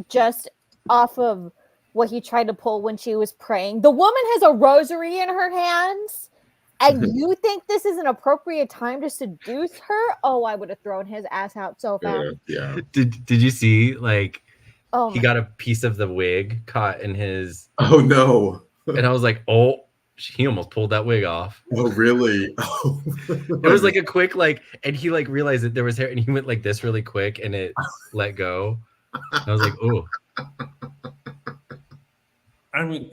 Just off of what he tried to pull when she was praying. The woman has a rosary in her hands, and you think this is an appropriate time to seduce her? Oh, I would have thrown his ass out so fast.
Yeah.
Did you see, like,
Oh,
he
my
got a piece of the wig caught in his,
Oh no.
and I was like, oh, he almost pulled that wig off.
Oh really? Oh.
It was like a quick, like, and he like realized that there was hair, and he went like this really quick, and it let go. And I was like, oh,
I mean,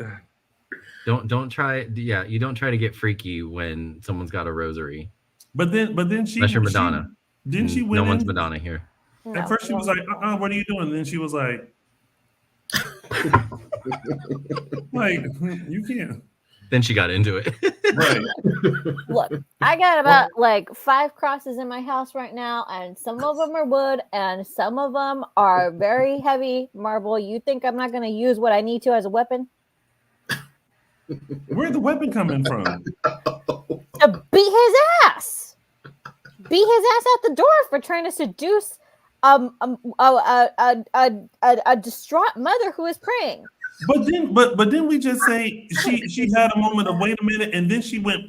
don't try. Yeah, you don't try to get freaky when someone's got a rosary.
but then she
Unless you're Madonna.
Didn't she win?
No one's Madonna here.
no,
At first she was
no.
like, what are you doing? Then she was like, like, you can't.
Then she got into it.
Right.
Look, I got about like 5 crosses in my house right now, and some of them are wood, and some of them are very heavy marble. You think I'm not going to use what I need to as a weapon?
Where'd the weapon coming from?
To beat his ass! Beat his ass out the door for trying to seduce a distraught mother who is praying.
But then we just say she had a moment of wait a minute, and then she went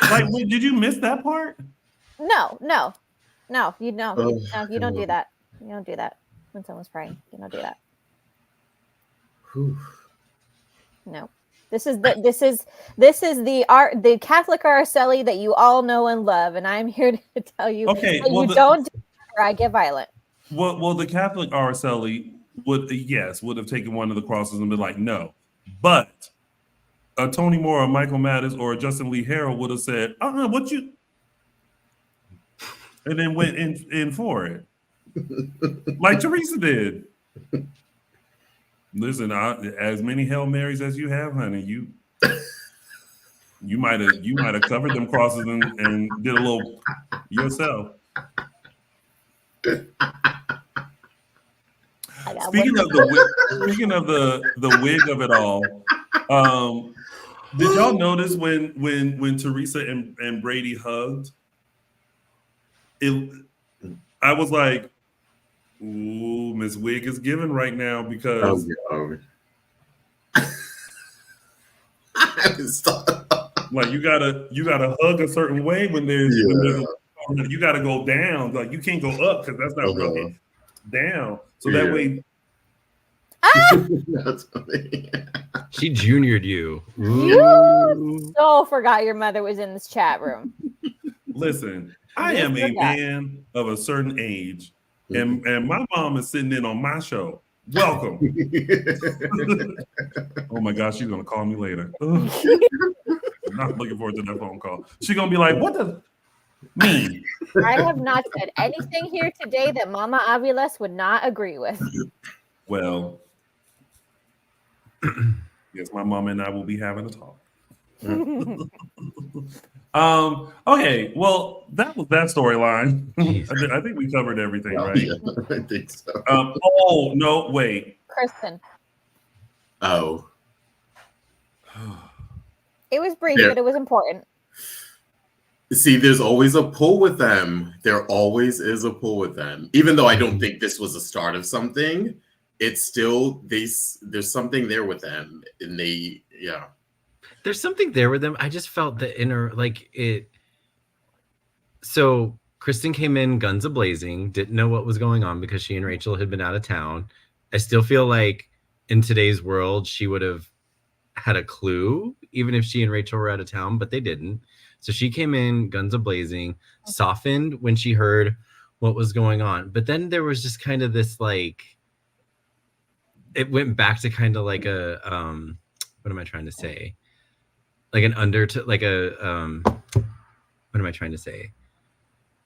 like, wait, did you miss that part?
No, you don't.
Oh,
You don't do
God.
that. You don't do that when someone's praying. You don't do that.
Whew.
No. This is the Catholic Araceli that you all know and love, and I'm here to tell you
Okay,
that
well,
you don't do it or I get violent.
Well, the Catholic Araceli would have taken one of the crosses and been like, no. But a Tony Moore or Michael Mattis or Justin Lee Hareld would have said, what you, and then went in for it. Like Teresa did. Listen, as many Hail Marys as you have, honey, you might have covered them crosses and did a little yourself. Speaking of the wig of it all, did y'all notice when Teresa and Brady hugged? I was like, ooh, Miss Wig is giving right now because like you gotta hug a certain way when there's you gotta go down, like you can't go up because that's not really down. So that way.
That's funny.
She juniored you.
You so forgot your mother was in this chat room.
Listen, I am a man of a certain age, and my mom is sitting in on my show. Welcome. Oh my gosh, she's gonna call me later. I'm not looking forward to that phone call. She's gonna be like, "What does mean?"
I have not said anything here today that Mama Aviles would not agree with.
Well, yes, my mom and I will be having a talk. Okay, well, that was that storyline. I think we covered everything, right?
Yeah, I think so.
Oh no, wait.
Kristen.
Oh,
It was brief,
Yeah.
but it was important.
See, there's always a pull with them. There always is a pull with them. Even though I don't think this was the start of something, it's still there's something there with them, and
There's something there with them. I just felt the inner it. So Kristen came in guns a-blazing, didn't know what was going on because she and Rachel had been out of town. I still feel like in today's world, she would have had a clue, even if she and Rachel were out of town, but they didn't. So she came in guns a-blazing, softened when she heard what was going on. But then there was just kind of this it went back to kind of like a, what am I trying to say? Like an what am I trying to say?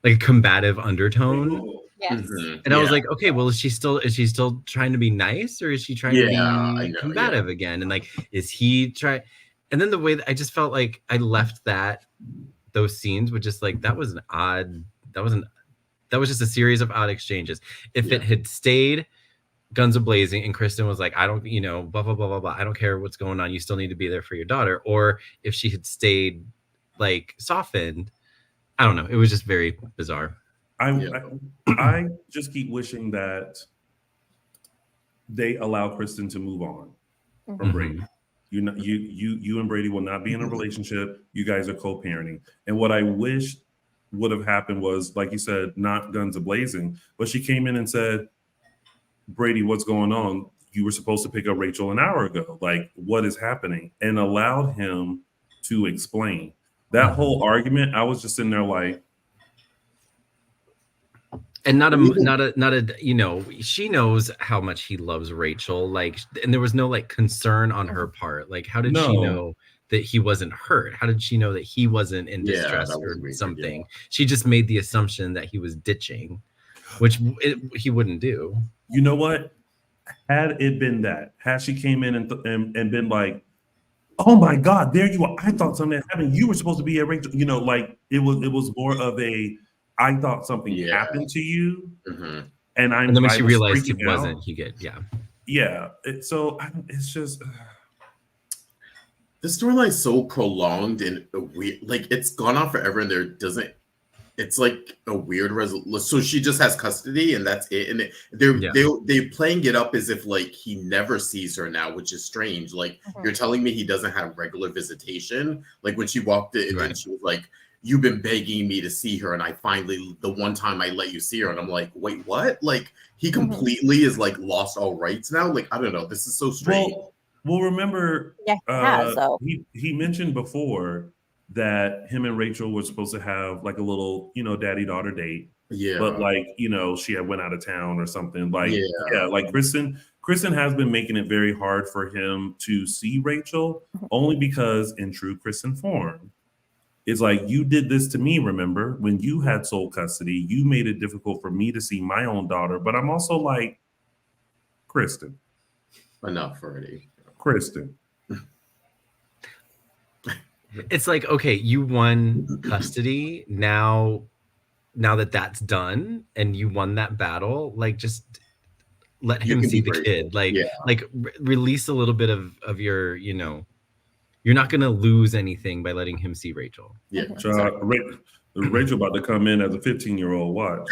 Like a combative undertone.
Yes.
And I was like, okay, well, is she still trying to be nice, or is she trying to be combative again? And is he trying? And then the way that I just felt like I left those scenes with just that was just a series of odd exchanges. If it had stayed guns a-blazing and Kristen was like, I don't, blah, blah, blah, blah, blah. I don't care what's going on. You still need to be there for your daughter. Or if she had stayed softened, I don't know. It was just very bizarre.
I just keep wishing that they allow Kristen to move on from Brady. You and Brady will not be in a relationship. You guys are co-parenting. And what I wish would have happened was, like you said, not guns a-blazing, but she came in and said, Brady, what's going on? You were supposed to pick up Rachel an hour ago. What is happening? And allowed him to explain. That whole argument, I was just sitting there
and she knows how much he loves Rachel, and there was no concern on her part. How did she know that he wasn't hurt? How did she know that he wasn't in distress or something? Yeah. She just made the assumption that he was ditching, which he wouldn't do.
You know what? Had it been that, had she came in and been like, oh my God, there you are. I thought something had happened. You were supposed to be at Rachel. It was more of a, I thought something happened to you. Mm-hmm. And
then when she realized it wasn't,
Yeah. It's just.
The storyline's so prolonged and weird. It's gone on forever and it's like a weird resolution. So she just has custody and that's it. And they're playing it up as if he never sees her now, which is strange. You're telling me he doesn't have regular visitation. When she walked in and she was like, you've been begging me to see her. And I finally, the one time I let you see her. And I'm like, wait, what? He completely is lost all rights now. I don't know. This is so strange.
Well, remember, he mentioned before that him and Rachel were supposed to have a little, daddy-daughter date. Yeah. But she had went out of town or something. Kristen has been making it very hard for him to see Rachel, only because in true Kristen form, it's you did this to me, remember? When you had sole custody, you made it difficult for me to see my own daughter. But I'm also Kristen.
Enough already.
Kristen.
It's okay, you won custody. Now that that's done and you won that battle, just let him see the kid. Release a little bit of your, you're not going to lose anything by letting him see Rachel.
Yeah. Rachel about to come in as a 15-year-old. Watch.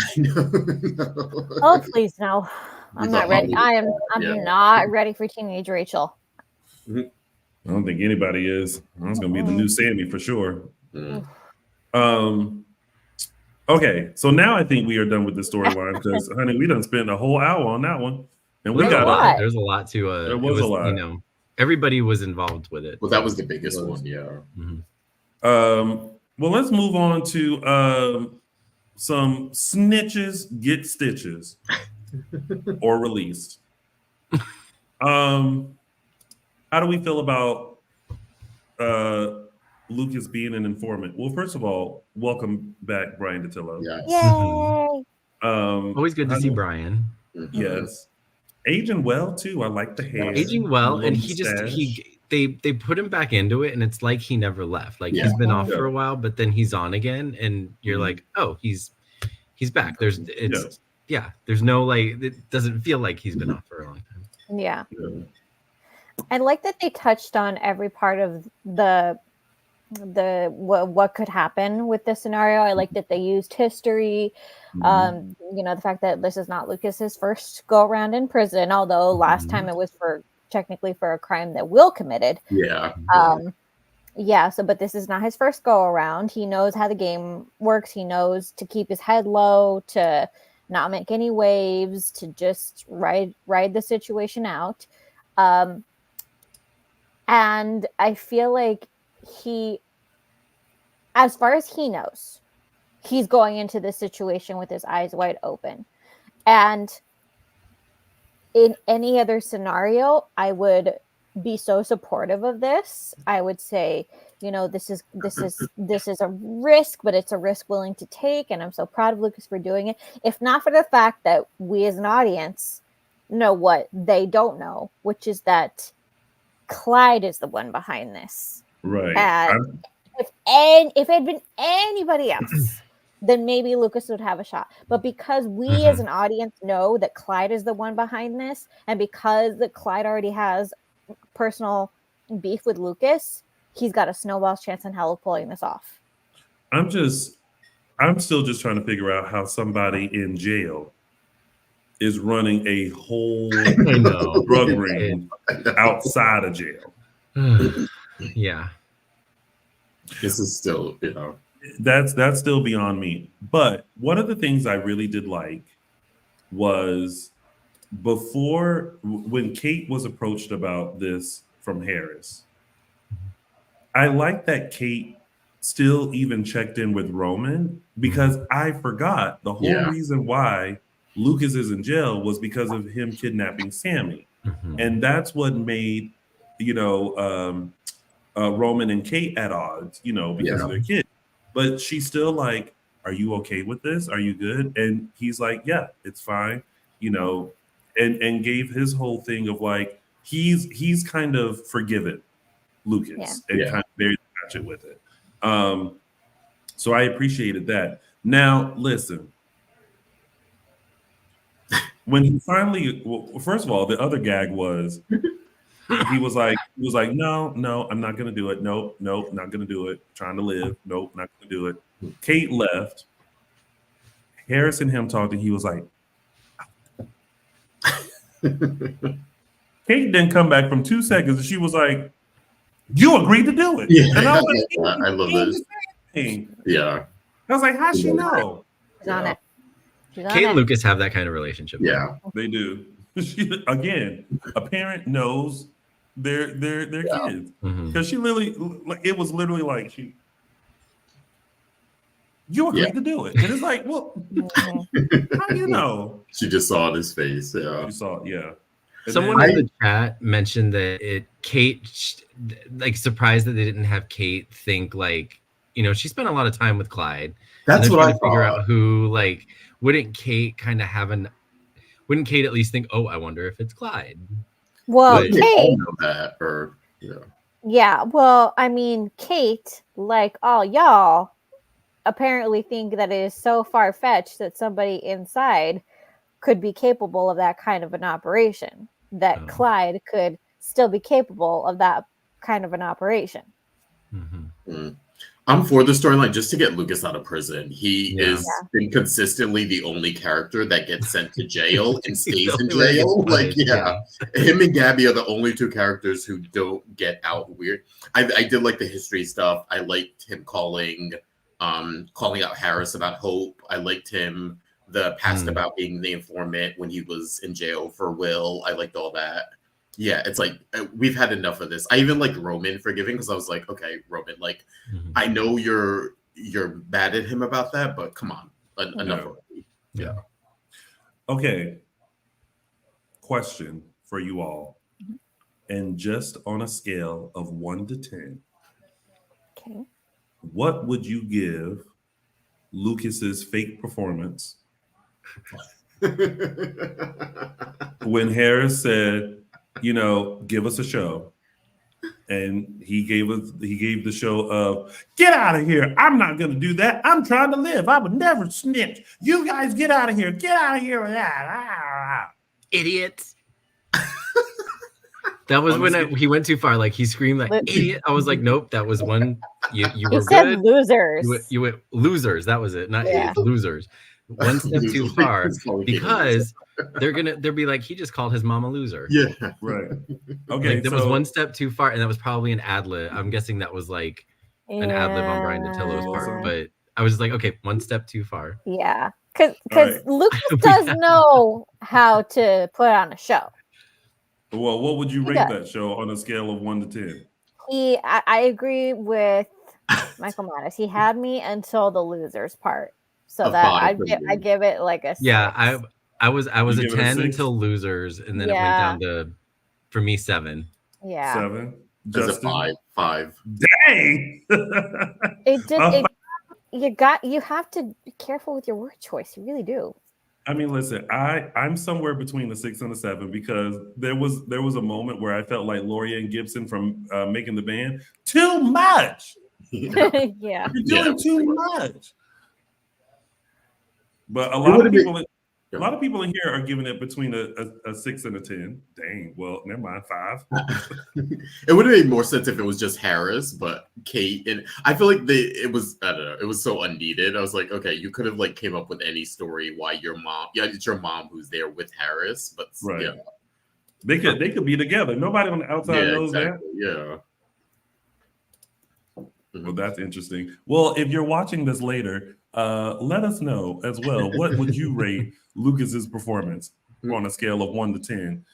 Oh, please, no. I'm not ready. I'm not ready for teenage Rachel.
Mm-hmm. I don't think anybody is. That's going to be the new Sammy for sure. Okay, so now I think we are done with the storyline because, honey, we done spent a whole hour on that one, and
there's a lot to.
There was a lot.
Everybody was involved with it.
Well, that was the biggest one. Yeah.
Mm-hmm.
Well, let's move on to some snitches get stitches or released. How do we feel about Lucas being an informant? Well, first of all, welcome back, Brian Datillo.
Yes.
Yay!
Always good to see Brian.
Yes. Aging well too. I like the hair.
Aging well, and they put him back into it, and it's like he never left. He's been off for a while, but then he's on again, and you're like, oh, he's back. There's no it doesn't feel like he's been off for a long time.
Yeah. I like that they touched on every part of what could happen with this scenario. I like that they used history. The fact that this is not Lucas's first go around in prison, although last time it was technically for a crime that Will committed.
Yeah.
But this is not his first go around. He knows how the game works. He knows to keep his head low, to not make any waves, to just ride the situation out. And I feel like as far as he knows, he's going into this situation with his eyes wide open. And in any other scenario, I would be so supportive of this. I would say, this is a risk, but it's a risk willing to take, and I'm so proud of Lucas for doing it. If not for the fact that we as an audience know what they don't know, which is that Clyde is the one behind this.
Right.
And if it had been anybody else, then maybe Lucas would have a shot. But because we as an audience know that Clyde is the one behind this, and because that Clyde already has personal beef with Lucas, he's got a snowball's chance in hell of pulling this off.
I'm still just trying to figure out how somebody in jail is running a whole drug ring outside of jail.
Yeah.
This is still,
That's still beyond me. But one of the things I really did like was when Kate was approached about this from Harris, I like that Kate still even checked in with Roman, because I forgot the whole reason why Lucas is in jail was because of him kidnapping Sammy. And that's what made, Roman and Kate at odds, because of their kid. But she's still like, are you okay with this? Are you good? And he's like, yeah, it's fine, and gave his whole thing of like, he's kind of forgiven Lucas and kind of very patchet with it. So I appreciated that. Now, listen, when he finally, first of all, the other gag was, he was like, no, I'm not going to do it. Nope, not going to do it. Trying to live. Nope, not going to do it. Kate left. Harris and him talking. He was like, Kate didn't come back from 2 seconds, and she was like, you agreed to do it.
Yeah,
and I was like,
I love this. Yeah.
I was like, how'd she know?
She's on it.
Kate and Lucas have that kind of relationship.
Yeah.
They do. Again, a parent knows their kids. Because she literally, it was literally like, you agreed to do it. And it's like, well, how do you know?
She just saw it in his face. Yeah.
She saw it, yeah. And
someone in the chat mentioned that Kate, like, surprised that they didn't have Kate think, like, she spent a lot of time with Clyde.
That's what I
figure out who, like, wouldn't Kate kind of wouldn't Kate at least think, oh, I wonder if it's Clyde?
Well,
But,
Kate.
Know that, or
Yeah, well, I mean, Kate, like all y'all, apparently think that it is so far-fetched that somebody inside could be capable of that kind of an operation, that Clyde could still be capable of that kind of an operation.
I'm for the storyline just to get Lucas out of prison. He is been consistently the only character that gets sent to jail and stays in jail. Like, him and Gabby are the only 2 characters who don't get out weird. I did like the history stuff. I liked him calling out Harris about Hope. I liked him the past about being the informant when he was in jail for Will. I liked all that. Yeah, it's like, we've had enough of this. I even liked Roman forgiving, because I was like, okay, Roman, like, I know you're mad at him about that, but come on, enough already. Yeah.
Okay. Question for you all. And just on a scale of 1 to 10,
Okay.
what would you give Lucas's fake performance when Harris said, give us a show, and he gave the show of, get out of here, I'm not gonna do that, I'm trying to live, I would never snitch, you guys get out of here with that,
idiots. That was
On
when
the scale-
he went too far. Like he screamed like idiot. I was like, nope, that was one. You
He
were
said
good.
losers.
You went losers. That was it. Not
Yeah.
idiots, losers. One step too
Losers.
far
It's called
because they'll be like, he just called his mom a loser.
Yeah.
Right. Okay.
Like, there was one step too far, and that was probably an ad lib. I'm guessing that was like an ad lib on Brian Datillo's part, but I was just like, okay, one step too far.
Yeah, because
right.
Lucas does know how to put on a show.
Well, what would you
He
rate
does.
that show on a scale of 1 to 10?
I agree with Michael Mattis. He had me until the losers part, so
A
that
5 for
I
me.
give it like a 6.
Yeah, I was
You
a
give it a
10
6?
until losers, and then it went
Yeah.
down to, for me, 7.
Yeah.
7.
As a
Justin?
5.
Dang!
It just you have to be careful with your word choice. You really do.
I mean, listen, I'm somewhere between a 6 and a 7 because there was a moment where I felt like Lorianne Gibson from Making the Band. Too much.
Yeah.
Yeah.
You're doing
Yeah.
too much. But a
would've
lot of
been-
people. A lot of people in here are giving it between a 6 and a 10. Dang. Well, never mind. 5.
It would have made more sense if it was just Harris, but Kate, and I feel like it was, I don't know, it was so unneeded. I was like, okay, you could have like came up with any story why your mom, it's your mom who's there with Harris, but
Right.
yeah,
They could be together. Nobody on the outside knows that.
Yeah.
Well, that's interesting. Well, if you're watching this later, let us know as well. What would you rate Lucas's performance on a scale of 1 to 10?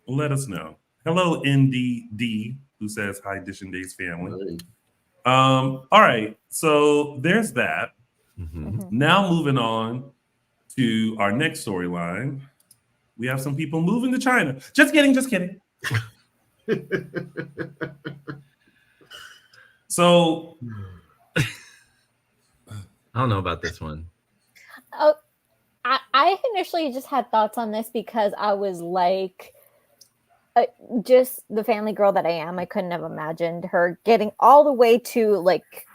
Let us know. Hello, NDD, who says hi, Dishin Days family. All right, so there's that. Now moving on to our next storyline. We have some people moving to China. Just kidding. So
I don't know about this one.
Oh, I initially just had thoughts on this because I was like, just the family girl that I am. I couldn't have imagined her getting all the way to like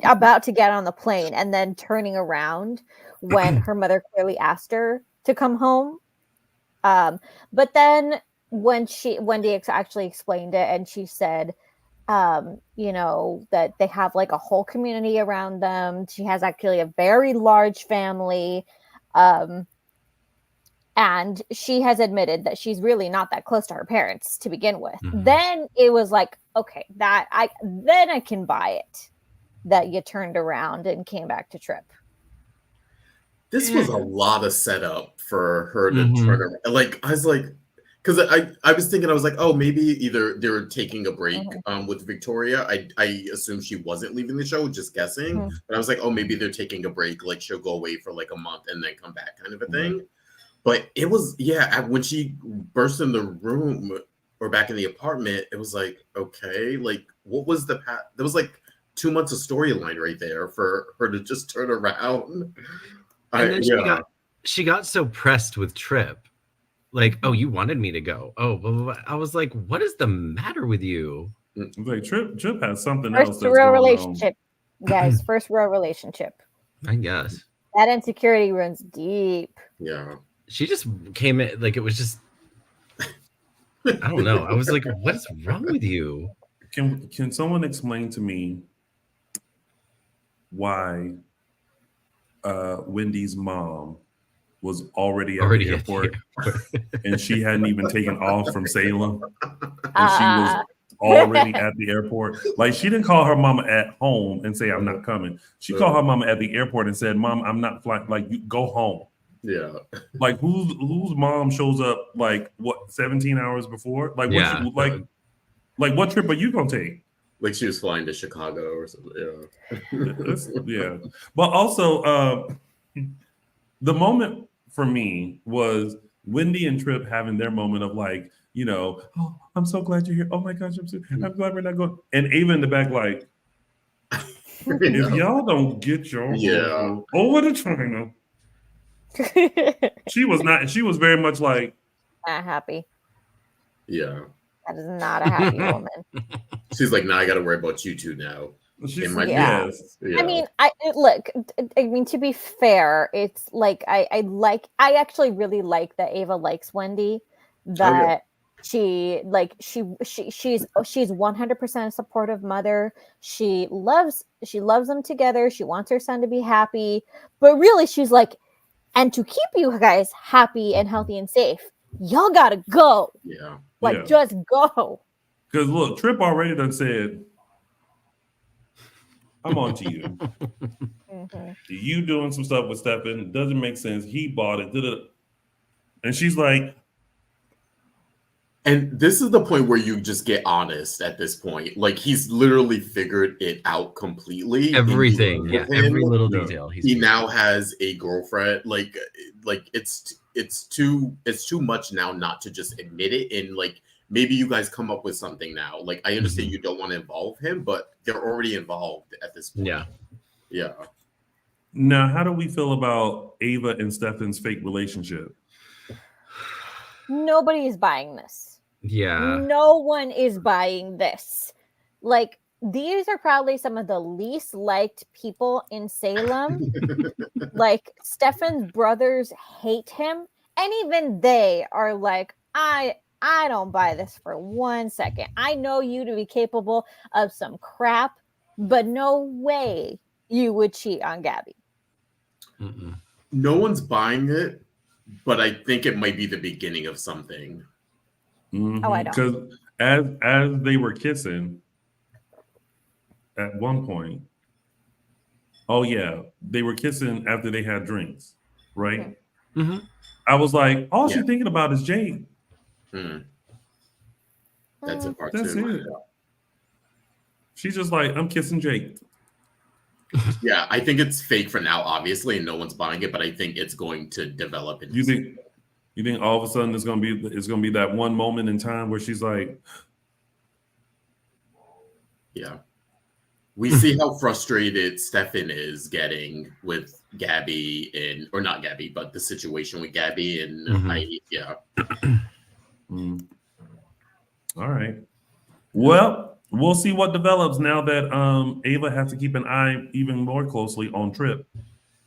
about to get on the plane and then turning around when her mother clearly asked her to come home. But then when Wendy actually explained it, and she said, that they have like a whole community around them. She has actually a very large family. And she has admitted that she's really not that close to her parents to begin with. Then it was like, okay, then I can buy it that you turned around and came back to Trip.
This was a lot of setup for her to turn around. Like, I was like, because I was thinking, I was like, oh, maybe either they were taking a break with Victoria. I assumed she wasn't leaving the show, just guessing. But I was like, oh, maybe they're taking a break. Like, she'll go away for like a month and then come back, kind of a thing. But it was, when she burst in the room or back in the apartment, it was like, okay, like, what was the path? There was like 2 months of storyline right there for her to just turn around.
And then she got so pressed with Trip. Like, oh, you wanted me to go. Oh, blah, blah, blah. I was like, what is the matter with you?
Like Trip has something
First
else that's
real
going
relationship, guys. First real relationship.
I guess.
That insecurity runs deep.
Yeah.
She just came in, like, it was just, I don't know. I was like, what is wrong with you?
Can someone explain to me why Wendy's mom was already at the airport and she hadn't even taken off from Salem and she was already at the airport? Like, she didn't call her mama at home and say, I'm not coming. She called her mama at the airport and said, Mom, I'm not flying. Like, you go home.
Yeah.
Like, whose mom shows up like what 17 hours before? Like, what what trip are you gonna take?
Like, she was flying to Chicago or something.
Yeah. But also, the moment for me was Wendy and Trip having their moment of like, oh, I'm so glad you're here. Oh my gosh, I'm glad we're not going. And Ava in the back, like, if y'all don't get your over to China. She was not. She was very much like
not happy.
Yeah.
That is not a happy woman.
She's like, now I got to worry about you two now.
She's like, yes.
Yeah. I mean, I mean, to be fair, it's like I actually really like that Ava likes Wendy. That she's 100% a supportive mother. She loves them together. She wants her son to be happy, but really she's like, and to keep you guys happy and healthy and safe, y'all gotta go.
Yeah.
Just go.
Because look, Trip already done said, I'm on to you.
Mm-hmm.
You doing some stuff with Stefan doesn't make sense. He bought it. And she's like,
and this is the point where you just get honest at this point. Like, he's literally figured it out completely.
Everything, yeah, every little
Yeah.
detail.
He now has a girlfriend. Like it's too much now not to just admit it. And like, maybe you guys come up with something now. Like, I understand you don't want to involve him, but they're already involved at this point.
Yeah.
Yeah.
now how do we feel about Ava and Stefan's fake relationship?
Nobody is buying this.
Yeah.
No one is buying this. Like, these are probably some of the least liked people in Salem. Like, Stefan's brothers hate him, and even they are like, I don't buy this for 1 second. I know you to be capable of some crap, but no way you would cheat on Gabby.
Mm-mm.
No one's buying it, but I think it might be the beginning of something.
Oh, I don't.
Because as they were kissing at one point, oh yeah, they were kissing after they had drinks, right?
Mm-hmm.
I was like, all
Yeah.
she's thinking about is Jade.
That's a part
That's
two.
it. She's just like, I'm kissing Jade.
Yeah, I think it's fake for now, obviously, and no one's buying it, but I think it's going to develop into
You think all of a sudden it's gonna be that one moment in time where she's like,
yeah. We see how frustrated Stefan is getting with Gabby or not Gabby, but the situation with Gabby and
all right. Well, we'll see what develops now that Ava has to keep an eye even more closely on Trip.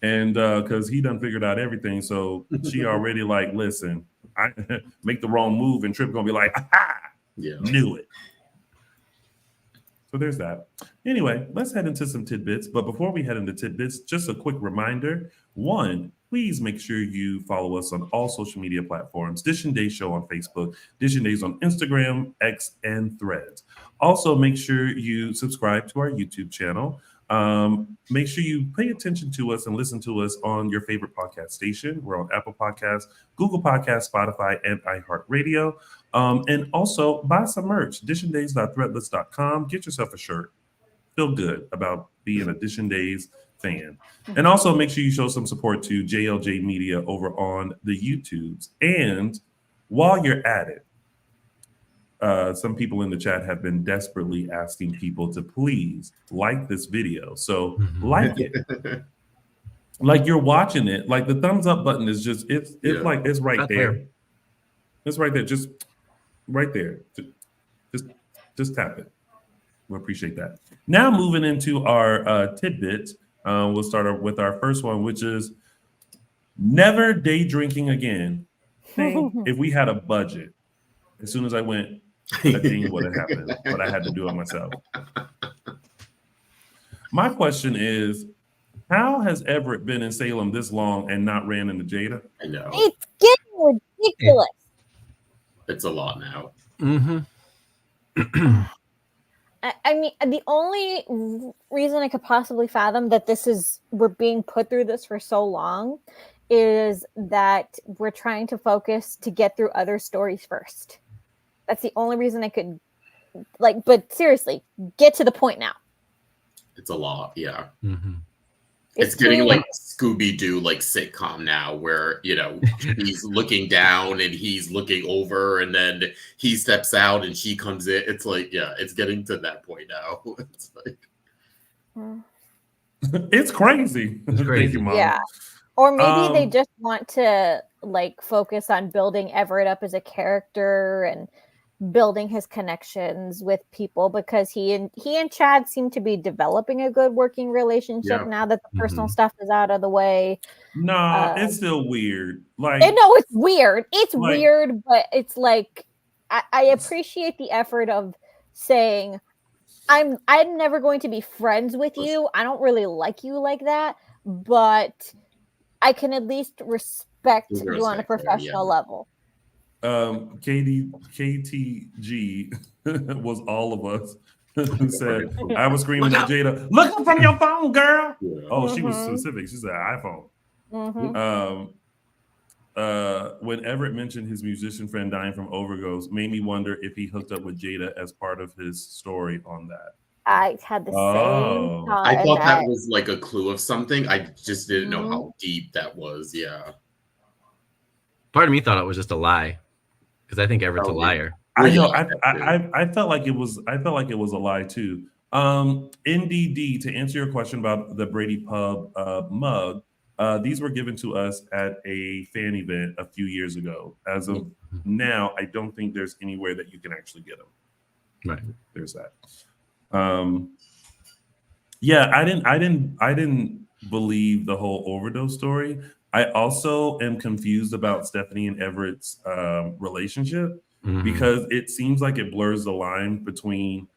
And because he done figured out everything. So she already like, listen, I make the wrong move and Trip gonna be like, aha, knew it. So there's that. Anyway, let's head into some tidbits. But before we head into tidbits, just a quick reminder. One, please make sure you follow us on all social media platforms. Dishin Days Show on Facebook, Dishin Days on Instagram, X, and Threads. Also, make sure you subscribe to our YouTube channel. Make sure you pay attention to us and listen to us on your favorite podcast station. We're on Apple Podcasts, Google Podcasts, Spotify, and iHeartRadio. And also buy some merch, dishindays.threadless.com. Get yourself a shirt. Feel good about being a Dishin Days fan. And also make sure you show some support to JLJ Media over on the YouTubes. And while you're at it, some people in the chat have been desperately asking people to please like this video. So like it. Like you're watching it. Like the thumbs up button is just, it's like, it's right there. It's right there. Just right there. Just tap it. We appreciate that. Now moving into our tidbits. We'll start with our first one, which is never day drinking again. If we had a budget, as soon as I went, a thing would have happened, but I had to do it myself. My question is, how has Everett been in Salem this long and not ran into Jada?
I know.
It's getting ridiculous.
It's a lot now.
I mean, the only reason I could possibly fathom that we're being put through this for so long is that we're trying to focus to get through other stories first. That's the only reason I could, but seriously, get to the point now.
It's a lot, yeah.
It's
getting like Scooby-Doo sitcom now where, he's looking down and he's looking over and then he steps out and she comes in. It's like, yeah, it's getting to that point now. It's like...
It's crazy.
It's crazy.
Thank you, Mom.
Yeah. Or maybe they just want to focus on building Everett up as a character and building his connections with people, because he and Chad seem to be developing a good working relationship now that the personal stuff is out of the way.
Nah, it's still weird.
No, it's weird. It's weird, but it's I appreciate the effort of saying I'm never going to be friends with you. I don't really like you like that, but I can at least respect
There's
you on a
respect there,
professional
yeah.
level.
KTG was all of us who said, I was screaming at Jada, look up from your phone, girl.
Yeah.
Oh, she was
Mhm.
specific. She said iPhone.
Mhm.
When Everett mentioned his musician friend dying from overdose, made me wonder if he hooked up with Jada as part of his story on that.
I had the same thought.
I thought that
and
was like a clue of something. I just didn't know
Mhm.
how deep that was. Yeah.
Part of me thought it was just a lie because I think Everett's a
Oh, yeah.
liar.
I know.
Yeah,
I felt like it was. I felt like it was a lie too. NDD, to answer your question about the Brady Pub mug, these were given to us at a fan event a few years ago. As of now, I don't think there's anywhere that you can actually get them.
Right.
There's that. Yeah, I didn't believe the whole overdose story. I also am confused about Stephanie and Everett's relationship because it seems like it blurs the line between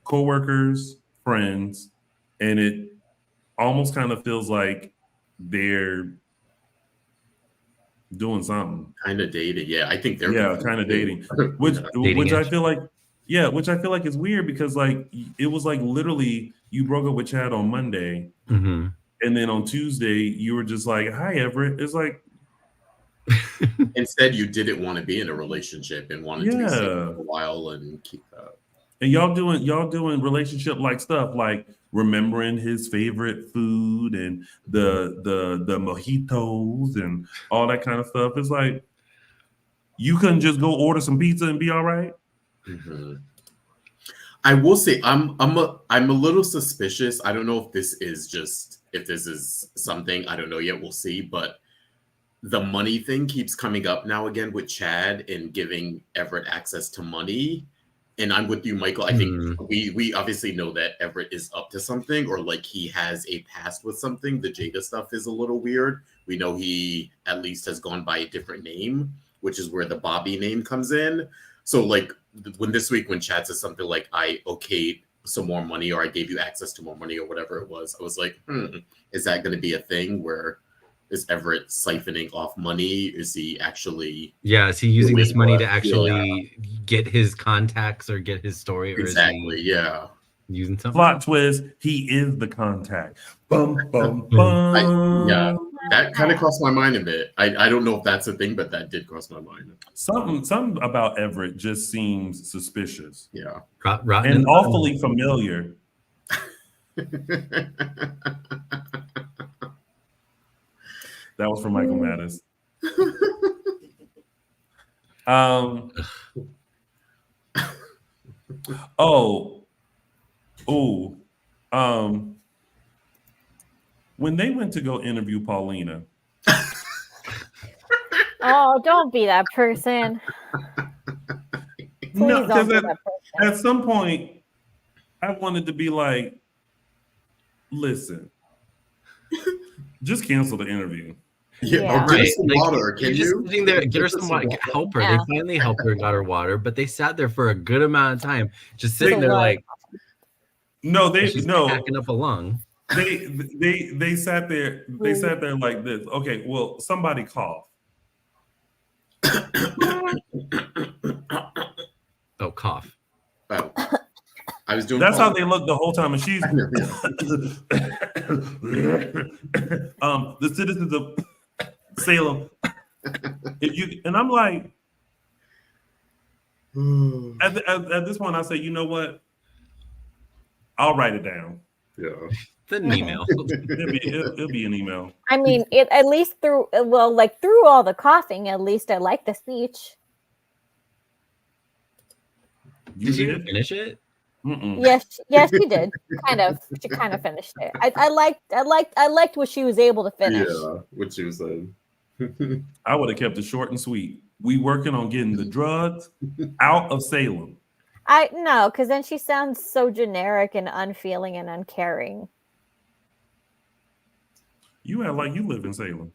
coworkers, friends, and it almost kind of feels like they're doing something.
kind of dating. Yeah, I think they're
kind of dating, which
Dating-ish.
I feel like, which I feel like is weird because like it was like literally you broke up with Chad on Monday,
Mm-hmm.
and then on Tuesday you were just like, "Hi, Everett." It's like
Instead, you didn't want to be in a relationship and wanted to be single for a while and keep that.
And y'all doing relationship like stuff like remembering his favorite food and the mojitos and all that kind of stuff. It's like you couldn't just go order some pizza and be all right.
Mm-hmm. I will say I'm a little suspicious. I don't know if this is something, I don't know yet. We'll see. But the money thing keeps coming up now again with Chad and giving Everett access to money. And I'm with you, Michael. I think we obviously know that Everett is up to something, or like he has a past with something. The Jada stuff is a little weird. We know he at least has gone by a different name, which is where the Bobby name comes in. So like when Chad says something like I okayed some more money or I gave you access to more money or whatever it was, I was like, is that going to be a thing where is Everett siphoning off money? Is he actually?
Yeah, is he using this money to actually get his contacts or get his story? Or
Exactly.
is he using something?
Plot twist: he is the contact. Bum bum bum.
That kind of crossed my mind a bit. I don't know if that's a thing, but that did cross my mind.
Something about Everett just seems suspicious.
Yeah,
rotten
and awfully familiar. That was from Michael Mattis. When they went to go interview Paulina.
Oh, don't be that person. Please don't be that person.
At some point, I wanted to be like, listen, just cancel the interview.
Yeah. Get her some water. Can you?
Sitting there, get her some water. Help her. Yeah. They finally helped her and got her water, but they sat there for a good amount of time, just sitting there like.
No,
packing up a lung.
They sat there. They sat there like this. Okay, well, somebody cough.
Oh, cough.
Oh. I was doing.
That's how they look the whole time, and she's the citizens of Salem. And I'm like, at this point, I say, you know what? I'll write it down.
Yeah,
an email.
It'll be an email.
I mean, at least through all the coughing, at least I like the speech.
Did you finish it?
Mm-mm.
Yes, she did. She kind of finished it. I liked what she was able to finish.
Yeah, what she was saying.
I would have kept it short and sweet. We working on getting the drugs out of Salem.
I know, because then she sounds so generic and unfeeling and uncaring.
You act like you live in Salem.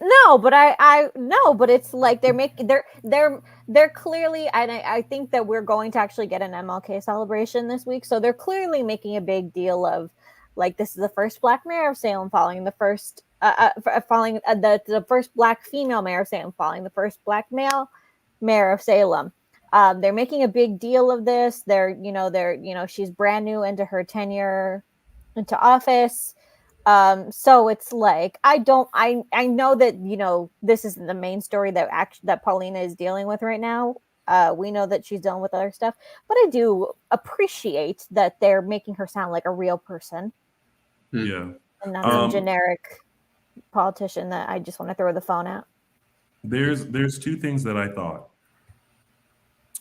No, but I no, but it's like they're clearly, and I think that we're going to actually get an MLK celebration this week, so they're clearly making a big deal of like this is the first Black mayor of Salem, following the first the first Black female mayor of Salem, following the first Black male mayor of Salem. They're making a big deal of this. They're she's brand new into her tenure into office. So it's like I know that this isn't the main story that Paulina is dealing with right now. We know that she's dealing with other stuff, but I do appreciate that they're making her sound like a real person.
Yeah.
And not a generic politician that I just want to throw the phone at.
There's two things that I thought.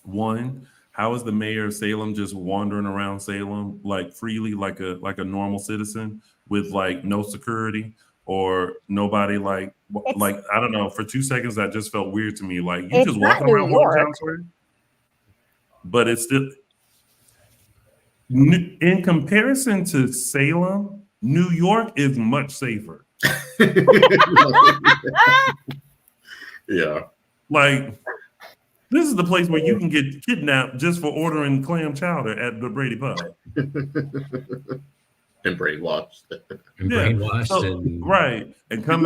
One, how is the mayor of Salem just wandering around Salem like freely, like a normal citizen with like no security or nobody like I don't know. For 2 seconds, that just felt weird to me. Like you just walking around Town Square, but it's still in comparison to Salem, New York is much safer.
Yeah,
like. This is the place where you can get kidnapped just for ordering clam chowder at the Brady Pub.
And brainwashed.
Right. And come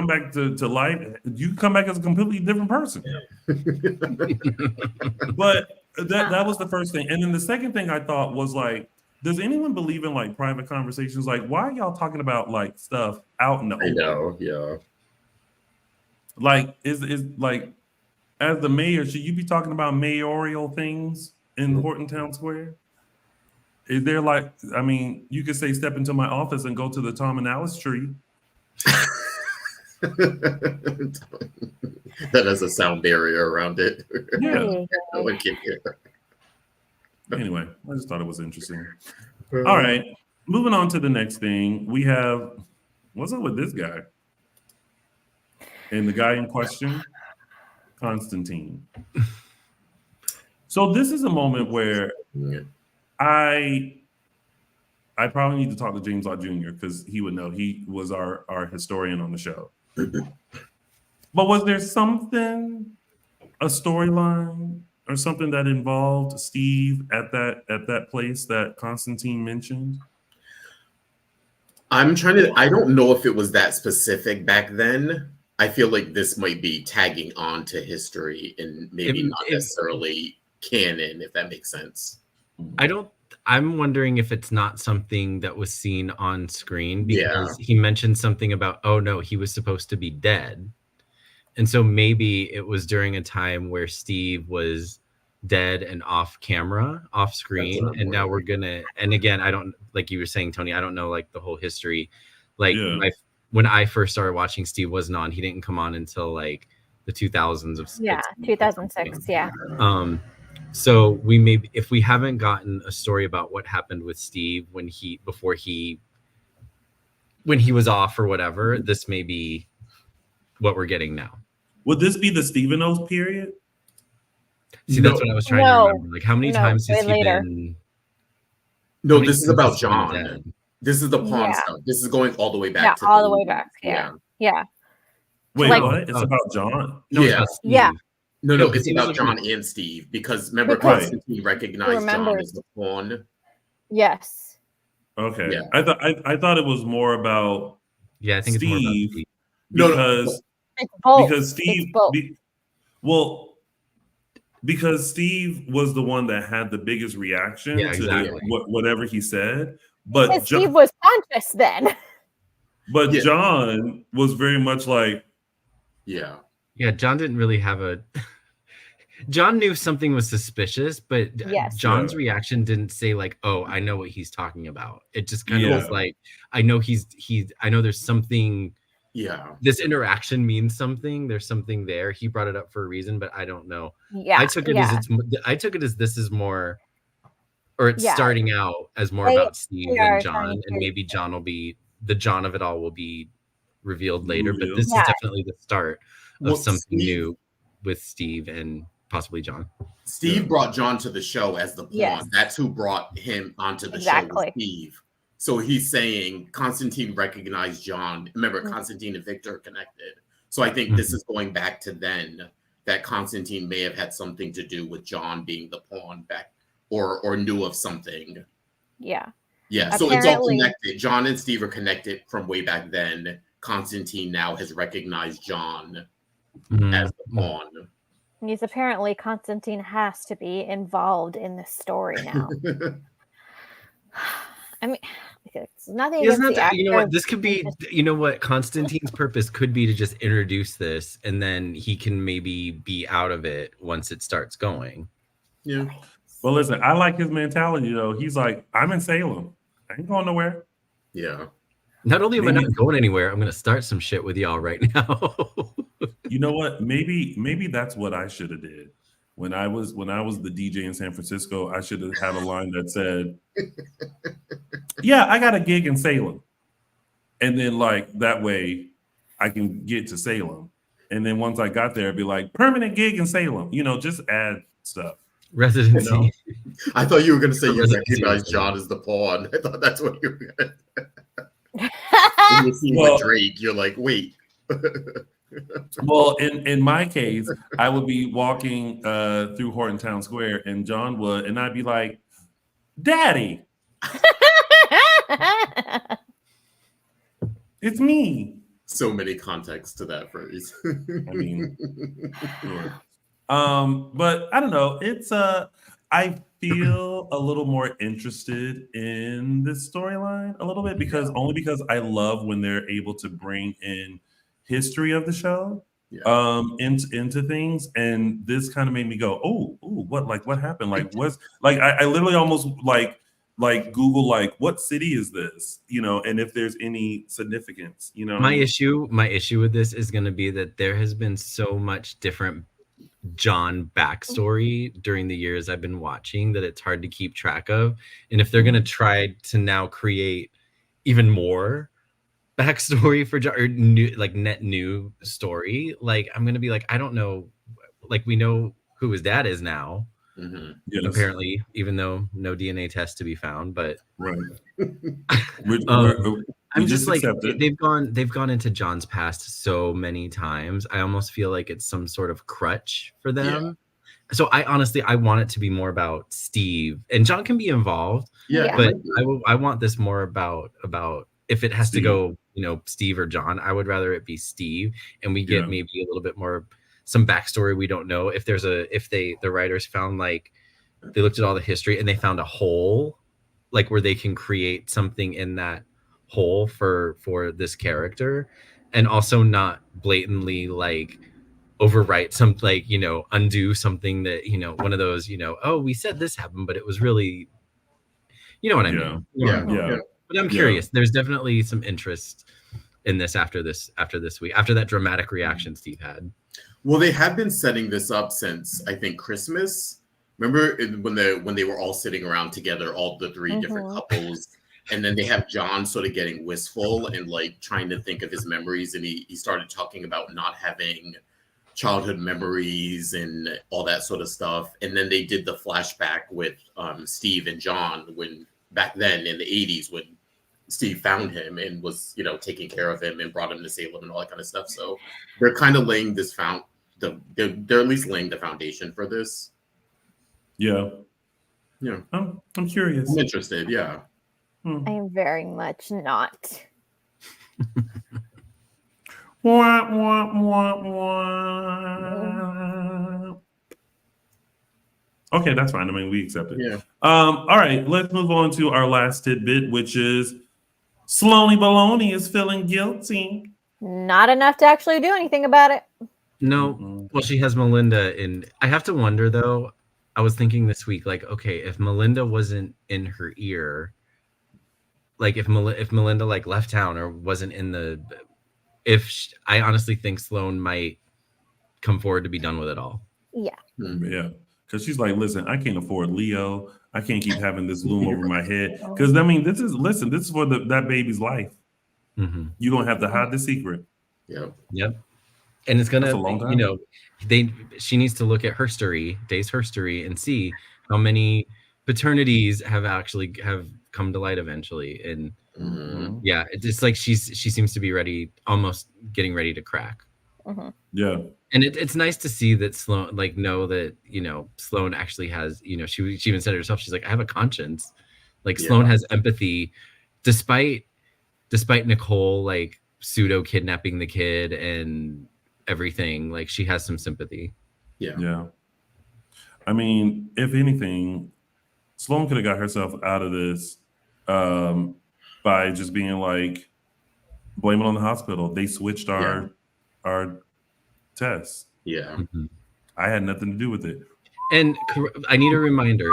back to life. You come back as a completely different person. But that was the first thing. And then the second thing I thought was like, does anyone believe in like private conversations? Like, why are y'all talking about like stuff out in the open?
I know, yeah.
Like, is like, as the mayor, should you be talking about mayoral things in Horton Town Square? Is there like, I mean, you could say step into my office and go to the Tom and Alice tree.
That has a sound barrier around it.
Yeah.
No one can hear.
Anyway, I just thought it was interesting. All right, moving on to the next thing. We have, what's up with this guy? And the guy in question, Konstantin. So this is a moment where I probably need to talk to James Law Jr. because he would know. He was our historian on the show. But was there something, a storyline or something that involved Steve at that place that Konstantin mentioned?
I don't know if it was that specific back then. I feel like this might be tagging on to history and maybe not necessarily canon, if that makes sense.
I'm wondering if it's not something that was seen on screen because he mentioned something about, oh no, he was supposed to be dead. And so maybe it was during a time where Steve was dead and off camera, off screen. And now we're gonna, and again, I don't, like you were saying, Tony, I don't know like the whole history. Like when I first started watching, Steve wasn't on. He didn't come on until like the 2000s of
2006. Yeah.
So we maybe, if we haven't gotten a story about what happened with Steve when he was off or whatever, this may be what we're getting now.
Would this be the Stephen O period?
See, that's what I was trying to remember. Like, how many times has he been?
No, this is about John. This is the pawn stuff. This is going all the way back.
Yeah, all the way back. Yeah.
Wait, like, what? It's about John?
No,
yeah.
Yeah.
No, it's about John and Steve because remember, Konstantin recognized John as the pawn.
Yes.
Okay. Yeah. I thought it was more about
I think
Steve
it's more about
Steve because Steve because Steve was the one that had the biggest reaction to whatever he said. But
Steve was conscious then.
But John was very much like,
John didn't really have a. John knew something was suspicious, but John's reaction didn't say like, "Oh, I know what he's talking about." It just kind of was like, "I know I know there's something."
Yeah.
This interaction means something. There's something there. He brought it up for a reason, but I don't know.
Yeah.
I took it as this is more, or it's starting out as more about Steve than John, and maybe John will be the John of it all will be revealed later. But this is definitely the start of something new with Steve and possibly John.
Steve brought John to the show as the pawn. Yes. That's who brought him onto the show with Steve. So he's saying Konstantin recognized John. Remember, Konstantin and Victor connected. So I think this is going back to then, that Konstantin may have had something to do with John being the pawn back, or knew of something.
Yeah.
Yeah, so it's all
Apparently-
connected. John and Steve are connected from way back then. Konstantin now has recognized John as the pawn.
He's apparently Konstantin has to be involved in this story now. I mean, it's nothing
Isn't
against
that
the
you know what
actor.
this could be? You know what Konstantin's purpose could be to just introduce this, and then he can maybe be out of it once it starts going.
Yeah.
Well, listen, I like his mentality though. He's like, I'm in Salem. I ain't going nowhere.
Yeah.
Not only am I
Maybe-
not going anywhere, I'm going to start some shit with y'all right now.
You know what? Maybe that's what I should have did. When I was the DJ in San Francisco, I should have had a line that said, "Yeah, I got a gig in Salem," and then like that way, I can get to Salem, and then once I got there, I'd be like, "Permanent gig in Salem." You know, just add stuff.
Residency.
You know?
I thought you were going to say you
Residency.
recognize John as the pawn. I thought that's what you were going to. When you see
Well-
with Drake, you're like, wait.
Well, in my case, I would be walking through Horton Town Square, and John would, and I'd be like, "Daddy, it's me."
So many contexts to that phrase.
I mean, sure. But I don't know. It's I feel a little more interested in this storyline a little bit because I love when they're able to bring in history of the show into things, and this kind of made me go, oh, what happened? Like what's like I literally almost like Google like what city is this? You know, and if there's any significance, you know.
My issue with this is going to be that there has been so much different John backstory during the years I've been watching that it's hard to keep track of. And if they're going to try to now create even more backstory for John, or net new story, like I'm going to be like, I don't know, like we know who his dad is now.
Mhm.
Yes.
Apparently, even though no DNA test to be found, but
Right.
I'm just like
accept it.
they've gone into John's past so many times. I almost feel like it's some sort of crutch for them. So I honestly want it to be more about Steve, and John can be involved,
Yeah.
but I want this more about if it has
Steve.
to go, you know, Steve or John. I would rather it be Steve, and we get
Yeah.
maybe a little bit more some backstory we don't know. If the writers found like they looked at all the history and they found a hole, like where they can create something in that hole for this character, and also not blatantly like overwrite some, like, you know, undo something that, you know, one of those, you know, oh, we said this happened but it was really, you know what I mean.
Yeah.
But I'm curious. There's definitely some interest in this after this week, after that dramatic reaction Steve had.
Well, they have been setting this up since I think Christmas. Remember when they were all sitting around together, all the three different couples, and then they have John sort of getting wistful and like trying to think of his memories, and he started talking about not having childhood memories and all that sort of stuff. And then they did the flashback with Steve and John when back then in the 80s when Steve found him and was, you know, taking care of him and brought him to Salem and all that kind of stuff. So they're kind of laying this they're at least laying the foundation for this.
Yeah.
Yeah.
I'm curious.
I'm interested. Yeah.
I am very much not.
Wah, wah, wah, wah. Okay, that's fine. I mean, we accept it.
Yeah.
All right, let's move on to our last tidbit, which is Sloanie Baloney is feeling guilty.
Not enough to actually do anything about it.
No, well, she has Melinda, and I have to wonder though. I was thinking this week, like, okay, if Melinda wasn't in her ear, like if Melinda like left town or wasn't in the, I honestly think Sloane might come forward to be done with it all.
Yeah.
Yeah, because she's like, listen, I can't afford Leo. I can't keep having this loom over my head. Because I mean, this is for that baby's life.
Mm-hmm.
You're gonna have to hide the secret.
Yep.
And it's gonna,
That's a long time.
you know, she needs to look at Day's history, and see how many paternities have come to light eventually. And
Mhm.
yeah, it's like she seems to be almost getting ready to crack.
Yeah.
And it's nice to see that Sloan, like, know that, Sloan actually has, she even said it herself. She's like, I have a conscience. Like, Sloan has empathy, despite Nicole, like, pseudo kidnapping the kid and everything. Like, she has some sympathy.
Yeah. I mean, if anything, Sloan could have got herself out of this by just being like, blame it on the hospital. They switched our tests.
Yeah.
Mm-hmm.
I had nothing to do with it.
And I need a reminder: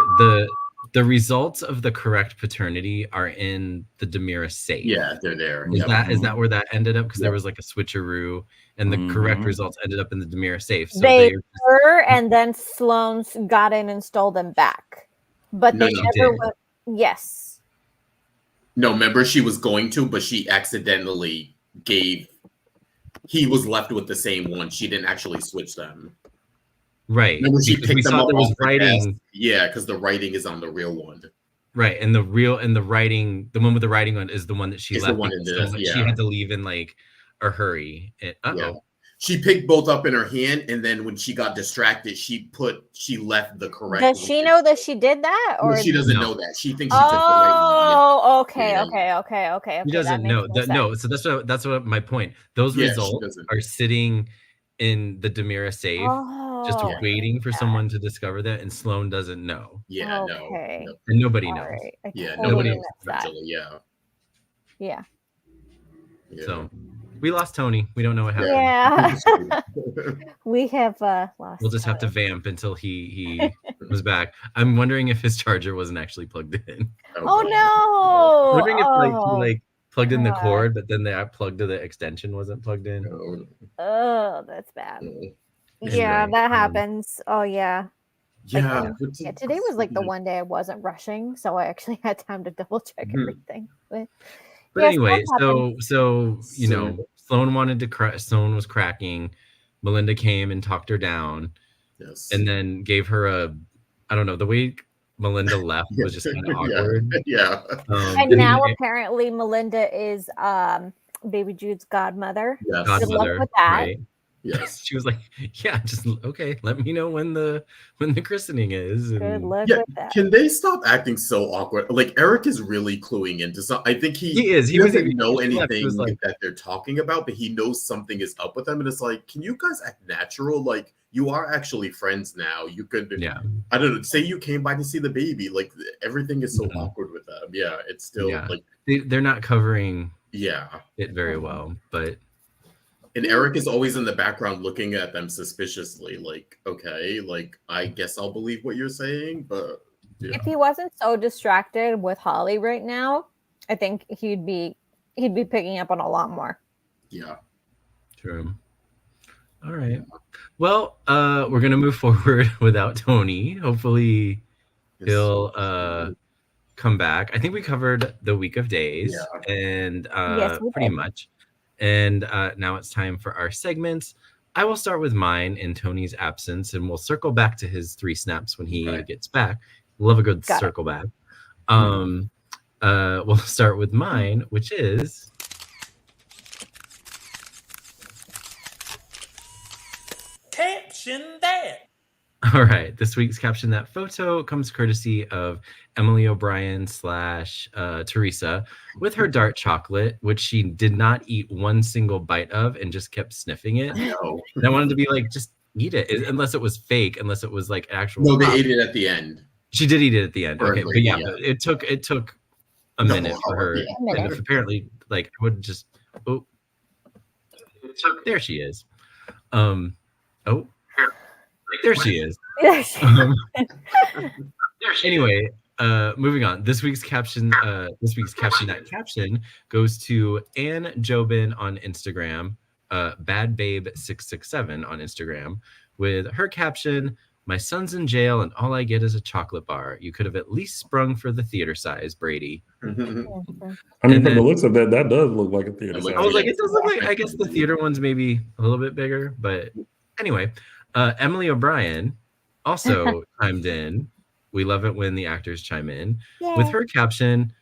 the results of the correct paternity are in the Demira safe.
Yeah, they're there.
Is that where that ended up? Because there was like a switcheroo, and the correct results ended up in the Demira safe. So
they were, and then Sloan's got in and stole them back. But they never went. Yes.
No, remember she was going to, but she accidentally gave. He was left with the same one. She didn't actually switch them.
Right.
Remember she picked them up
there was
off the
writing.
desk. Yeah, because the writing is on the real one.
Right, and the writing, the one with the writing on is the one that she
It's
left.
the one in this,
She had to leave in like a hurry.
Yeah. She picked both up in her hand, and then when she got distracted, she left the correct.
Does she know that she did that, or
no, she doesn't know that? She thinks she took the right
one. Okay.
She doesn't know that. No, so that's what my point. Those results are sitting in the Demira safe, just waiting for someone to discover that, and Sloan doesn't know.
Yeah,
no,
and nobody knows.
Right.
Nobody knows.
Actually,
yeah.
So we lost Tony. We don't know what happened.
Yeah. We have lost.
We'll just have to vamp until he was back. I'm wondering if his charger wasn't actually plugged in.
Oh no!
I'm wondering if he plugged in the cord, but then the plug to the extension wasn't plugged in.
Oh, that's bad. Yeah, that happens. Oh yeah.
Yeah.
Today was like the one day I wasn't rushing, so I actually had time to double check everything. But
anyway, so Sloan wanted to cry. Sloan was cracking. Melinda came and talked her down.
Yes.
And then gave her I don't know, the way Melinda left was just kind of awkward.
Yeah.
And now apparently Melinda is Baby Jude's godmother.
Yes.
Godmother,
good luck with that.
Right?
Yes.
She was like, yeah, just okay. Let me know when the christening is. And...
Good luck with that.
Can they stop acting so awkward? Like Eric is really cluing into something. I think he
is.
He doesn't know anything that they're talking about, but he knows something is up with them. And it's like, can you guys act natural? Like you are actually friends now. You could, I don't know. Say you came by to see the baby. Like everything is so awkward with them. Yeah, it's still like
they're not covering.
It
very well, but.
And Eric is always in the background looking at them suspiciously, like, okay, like, I guess I'll believe what you're saying, but
if he wasn't so distracted with Holly right now, I think he'd be picking up on a lot more.
Yeah.
True. All right. Well, we're gonna move forward without Tony. Hopefully he'll come back. I think we covered the week of days and pretty much. And now it's time for our segments. I will start with mine in Tony's absence, and we'll circle back to his 3 snaps when he gets back. Love a good circle back. We'll start with mine, which is
Caption That.
All right. This week's Caption That photo comes courtesy of Emily O'Brien / Teresa with her dark chocolate, which she did not eat one single bite of and just kept sniffing it.
No.
And I wanted to be like, just eat it, unless it was fake, unless it was like actual.
No, they ate it at the end.
She did eat it at the end. Okay, but
yeah.
it took a minute for her. And apparently, like, I would just. Oh, there she is. There she is. Anyway, moving on. This week's caption that caption goes to Ann Jobin on Instagram, badbabe667 on Instagram, with her caption, "My son's in jail and all I get is a chocolate bar. You could have at least sprung for the theater size, Brady."
I mean, from the looks of that does look like a theater size.
I was like, it does look like, I guess the theater one's maybe a little bit bigger, but anyway. Emily O'Brien also chimed in. We love it when the actors chime in with her caption,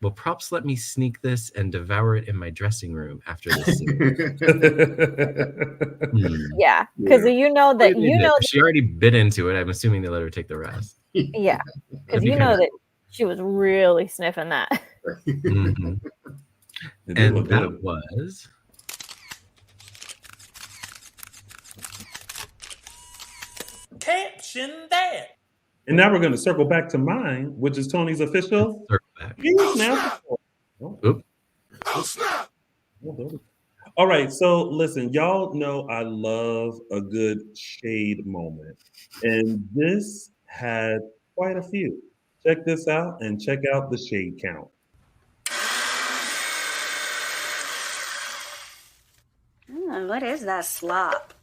Will props let me sneak this and devour it in my dressing room after this scene?
Yeah, because you know that
she already bit into it. I'm assuming they let her take the rest.
yeah, because
That'd be
you know
kinda
that she was really sniffing that.
Mhm.
It did
And
look
that
good.
was
Caption that.
And now we're going to circle back to mine, which is Tony's official.
circle back. Oop.
All right, so listen, y'all know I love a good shade moment, and this had quite a few. Check this out and check out the shade count.
What is that slop?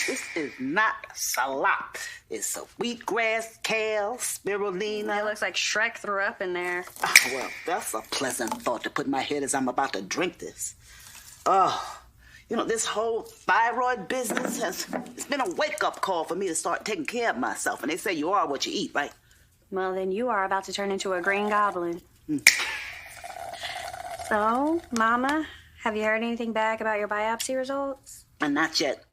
This is not salop. It's a wheatgrass, kale, spirulina.
It looks like Shrek threw up in there.
Well, that's a pleasant thought to put in my head as I'm about to drink this. Oh, this whole thyroid business it's been a wake-up call for me to start taking care of myself. And they say you are what you eat, right?
Well, then you are about to turn into a green goblin. So, Mama, have you heard anything back about your biopsy results?
And not yet.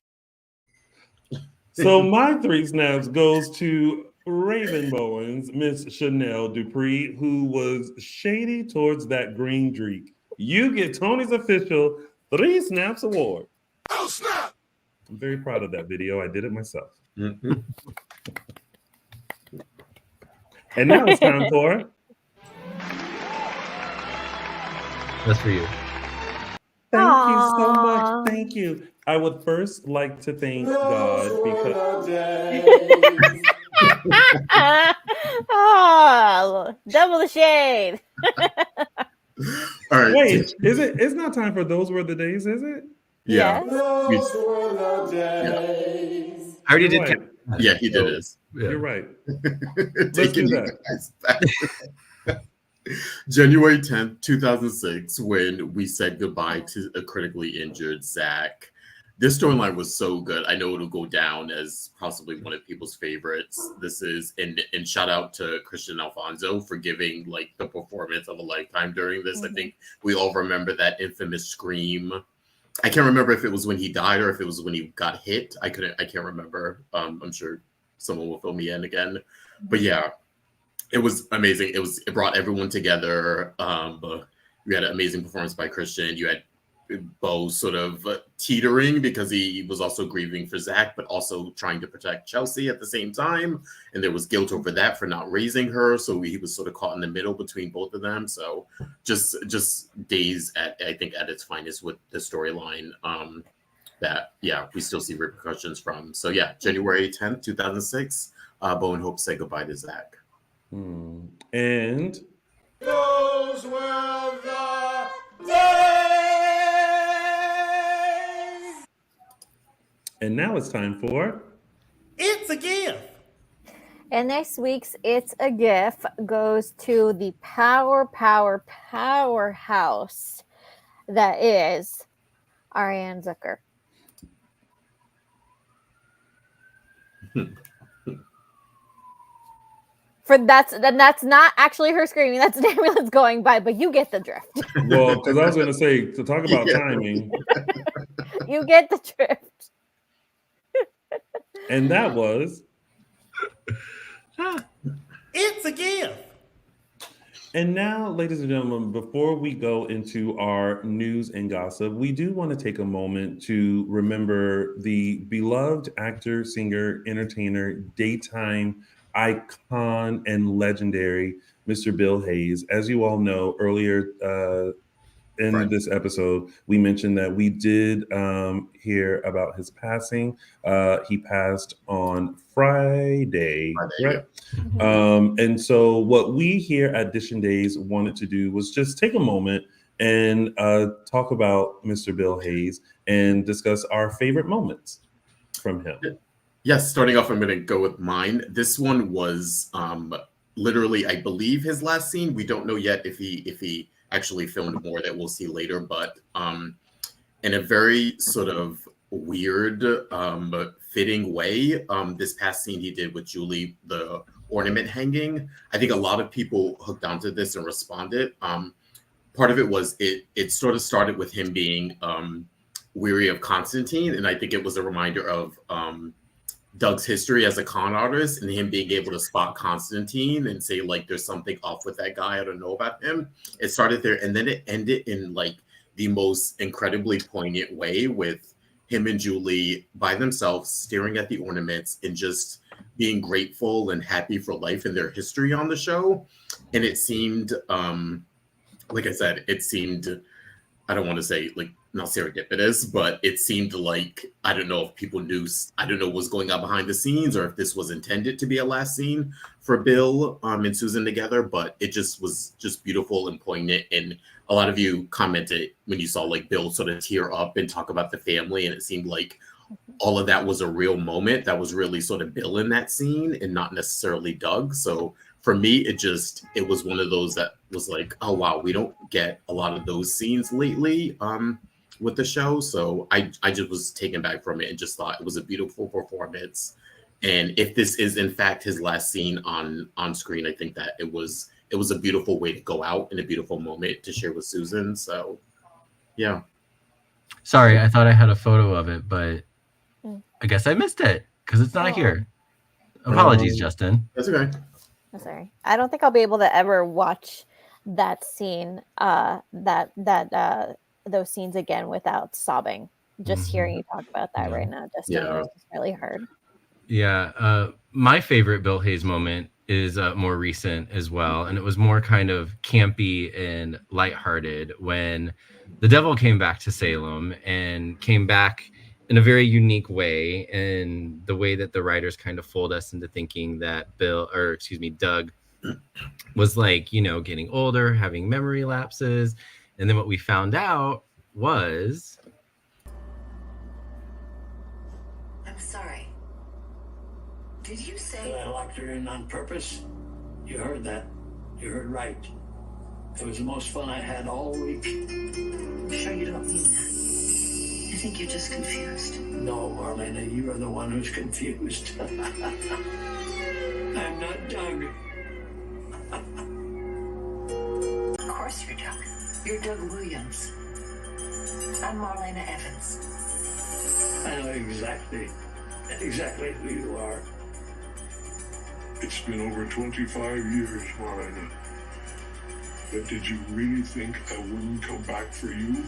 So my 3 snaps goes to Raven Bowens, Miss Chanel Dupree, who was shady towards that green drink. You get Tony's official 3 snaps award. Oh, snap! I'm very proud of that video. I did it myself. And now it's time for...
That's for you.
Thank you so much. Thank you. I would first like to thank God because...
Oh, double the shade.
All right.
Wait, it's not time for Those Were the Days, is it?
Yeah.
Yes.
I already
You're
did.
right.
Yeah, he did this.
Yeah.
You're right.
Taking
do
you
that.
guys back. January 10th, 2006, when we said goodbye to a critically injured Zach. This storyline was so good. I know it'll go down as possibly one of people's favorites. This is, and shout out to Christian Alfonso for giving like the performance of a lifetime during this. I think we all remember that infamous scream. I can't remember if it was when he died or if it was when he got hit. I can't remember. I'm sure someone will fill me in again. But yeah, it was amazing. It brought everyone together. We had an amazing performance by Christian. You had Bo sort of teetering because he was also grieving for Zach, but also trying to protect Chelsea at the same time. And there was guilt over that for not raising her. So he was sort of caught in the middle between both of them. So just Days at its finest with the storyline that, yeah, we still see repercussions from. So yeah, January 10th, 2006, Bo and Hope say goodbye to Zach.
And
Those were the days.
And now it's time for...
It's a gift.
And next week's It's a GIF goes to the powerhouse that is Ariane Zucker. That's not actually her screaming. That's an ambulance going by, but you get the drift.
Well, because I was going to say, to talk about timing.
You get the drift.
And that was...
It's a gift.
And now, ladies and gentlemen, before we go into our news and gossip, we do want to take a moment to remember the beloved actor, singer, entertainer, daytime icon, and legendary Mr. Bill Hayes. As you all know, earlier in this episode, we mentioned that we did hear about his passing. He passed on Friday, right? And so what we here at Dishin Days wanted to do was just take a moment and talk about Mr. Bill Hayes and discuss our favorite moments from him.
Yes, starting off, I'm going to go with mine. This one was literally, I believe, his last scene. We don't know yet if he actually filmed more that we'll see later, but in a very sort of weird fitting way, this past scene he did with Julie, the ornament hanging, I think a lot of people hooked onto this and responded. part of it was it sort of started with him being weary of Konstantin, and I think it was a reminder of Doug's history as a con artist and him being able to spot Konstantin and say, like, there's something off with that guy. I don't know about him. It started there, and then it ended in like the most incredibly poignant way with him and Julie by themselves staring at the ornaments and just being grateful and happy for life and their history on the show. And it seemed, like I said, it seemed, I don't want to say like not serendipitous, but it seemed like, I don't know if people knew, I don't know what's going on behind the scenes or if this was intended to be a last scene for Bill and Susan together, but it just was just beautiful and poignant. And a lot of you commented when you saw like Bill sort of tear up and talk about the family, and it seemed like all of that was a real moment that was really sort of Bill in that scene and not necessarily Doug. So for me, it was one of those that was like, oh wow, we don't get a lot of those scenes lately with the show. So I just was taken back from it and just thought it was a beautiful performance. And if this is in fact his last scene on screen, I think that it was a beautiful way to go out and a beautiful moment to share with Susan. So yeah.
Sorry, I thought I had a photo of it, but I guess I missed it because it's not here. Apologies, Justin.
That's okay.
I'm sorry. I don't think I'll be able to ever watch that scene, those scenes again without sobbing. Just hearing you talk about that right now, Justin, was just really hard.
Yeah. My favorite Bill Hayes moment is more recent as well. And it was more kind of campy and lighthearted when the devil came back to Salem and came back in a very unique way. And the way that the writers kind of fooled us into thinking that Doug was like, getting older, having memory lapses. And then what we found out was...
I'm sorry. Did you say...
That I locked her in on purpose? You heard that. You heard right. It was the most fun I had all week.
I'm sure you don't mean that. I think you're just confused.
No, Marlena, you are the one who's confused. I'm not Doug.
Of course you're Doug. You're Doug Williams. I'm Marlena Evans.
I know exactly who you are.
It's been over 25 years, Marlena. But did you really think I wouldn't come back for you?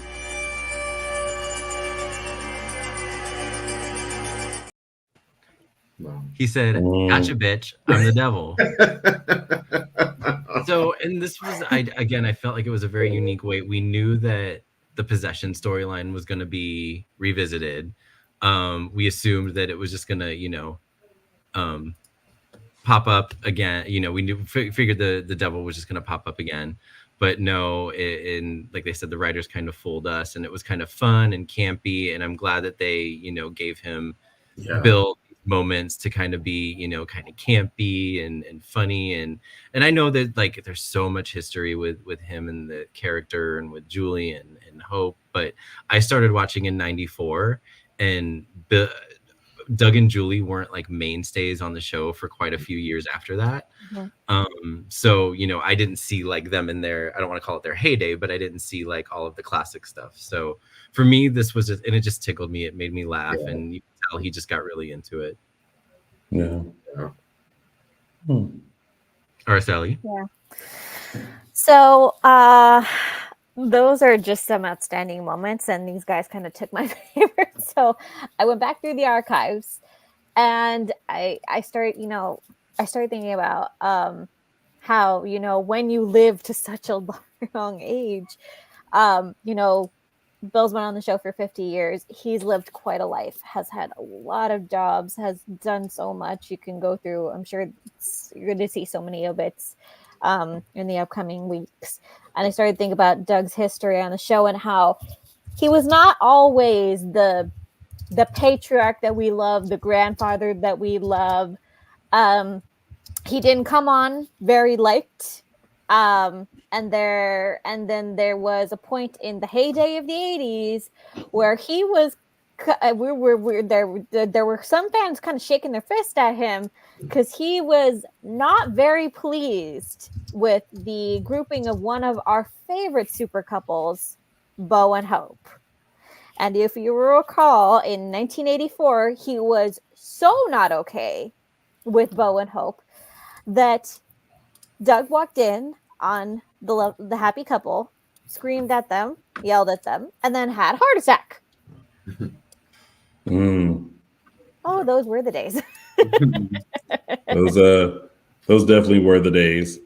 He said, "Gotcha, bitch. I'm the devil." So, and this was, I felt like it was a very unique way. We knew that the possession storyline was going to be revisited. We assumed that it was just going to, pop up again. We figured the devil was just going to pop up again. But no, and like they said, the writers kind of fooled us, and it was kind of fun and campy. And I'm glad that they, gave him Bill moments to kind of be, kind of campy and funny. And I know that like there's so much history with him and the character and with Julie and Hope. But I started watching in '94, and Doug and Julie weren't like mainstays on the show for quite a few years after that. So, I didn't see like them in their, I don't want to call it their heyday, but I didn't see like all of the classic stuff. So for me, this was and it just tickled me. It made me laugh, and you can tell he just got really into it.
Yeah.
Araceli?
Yeah. So, those are just some outstanding moments, and these guys kind of took my favorite. So I went back through the archives, and I started thinking about how, when you live to such a long age, Bill's been on the show for 50 years. He's lived quite a life, has had a lot of jobs, has done so much. You can go through, I'm sure you're going to see so many obits in the upcoming weeks. And I started thinking about Doug's history on the show and how he was not always the patriarch that we love, the grandfather that we love. He didn't come on very liked. And then there was a point in the heyday of the 80s where he was there were some fans kind of shaking their fist at him because he was not very pleased with the grouping of one of our favorite super couples, Bo and Hope. And if you recall, in 1984, he was so not okay with Bo and Hope that Doug walked in on the happy couple, screamed at them, yelled at them, and then had a heart attack. Oh, those were the days.
Those definitely were the days.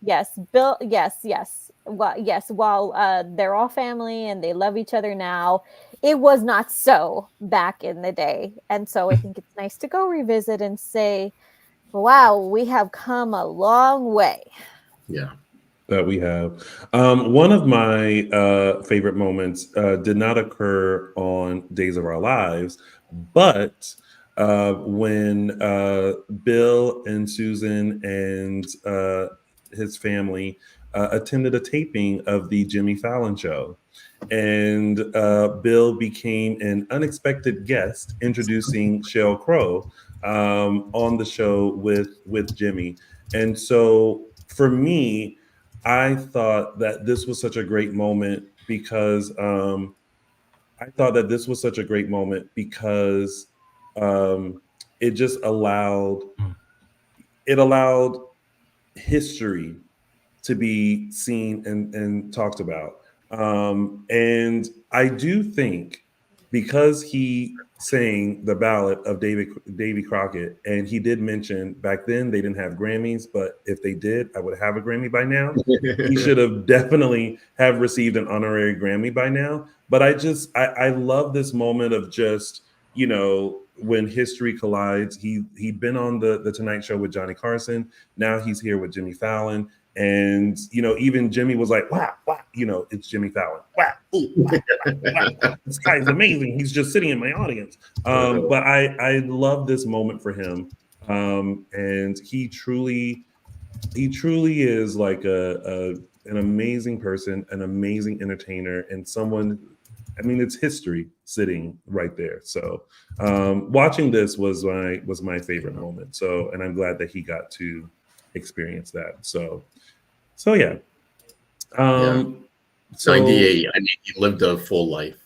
Yes, Bill. Yes. Well, yes. While they're all family and they love each other now, it was not so back in the day. And so I think it's nice to go revisit and say, "Wow, we have come a long way."
Yeah.
That we have. One of my favorite moments did not occur on Days of Our Lives, but when Bill and Susan and his family attended a taping of the Jimmy Fallon show. And Bill became an unexpected guest introducing Sheryl Crow on the show with Jimmy. And so for me, I thought that this was such a great moment because it just allowed history to be seen and talked about. And I do think because he sang the ballad of Davy Crockett, and he did mention back then they didn't have Grammys, but if they did, I would have a Grammy by now. He should have definitely have received an honorary Grammy by now. But I love this moment of just, you know, when history collides. He'd been on the Tonight Show with Johnny Carson. Now he's here with Jimmy Fallon. And, you know, even Jimmy was like, wow, you know, it's Jimmy Fallon. Wow, ooh, wow. This guy's amazing. He's just sitting in my audience. But I love this moment for him. And he truly is like an amazing person, an amazing entertainer, and someone, I mean, it's history sitting right there. So watching this was my favorite moment. So, and I'm glad that he got to experience that. So yeah. So
98. I mean, he lived a full life.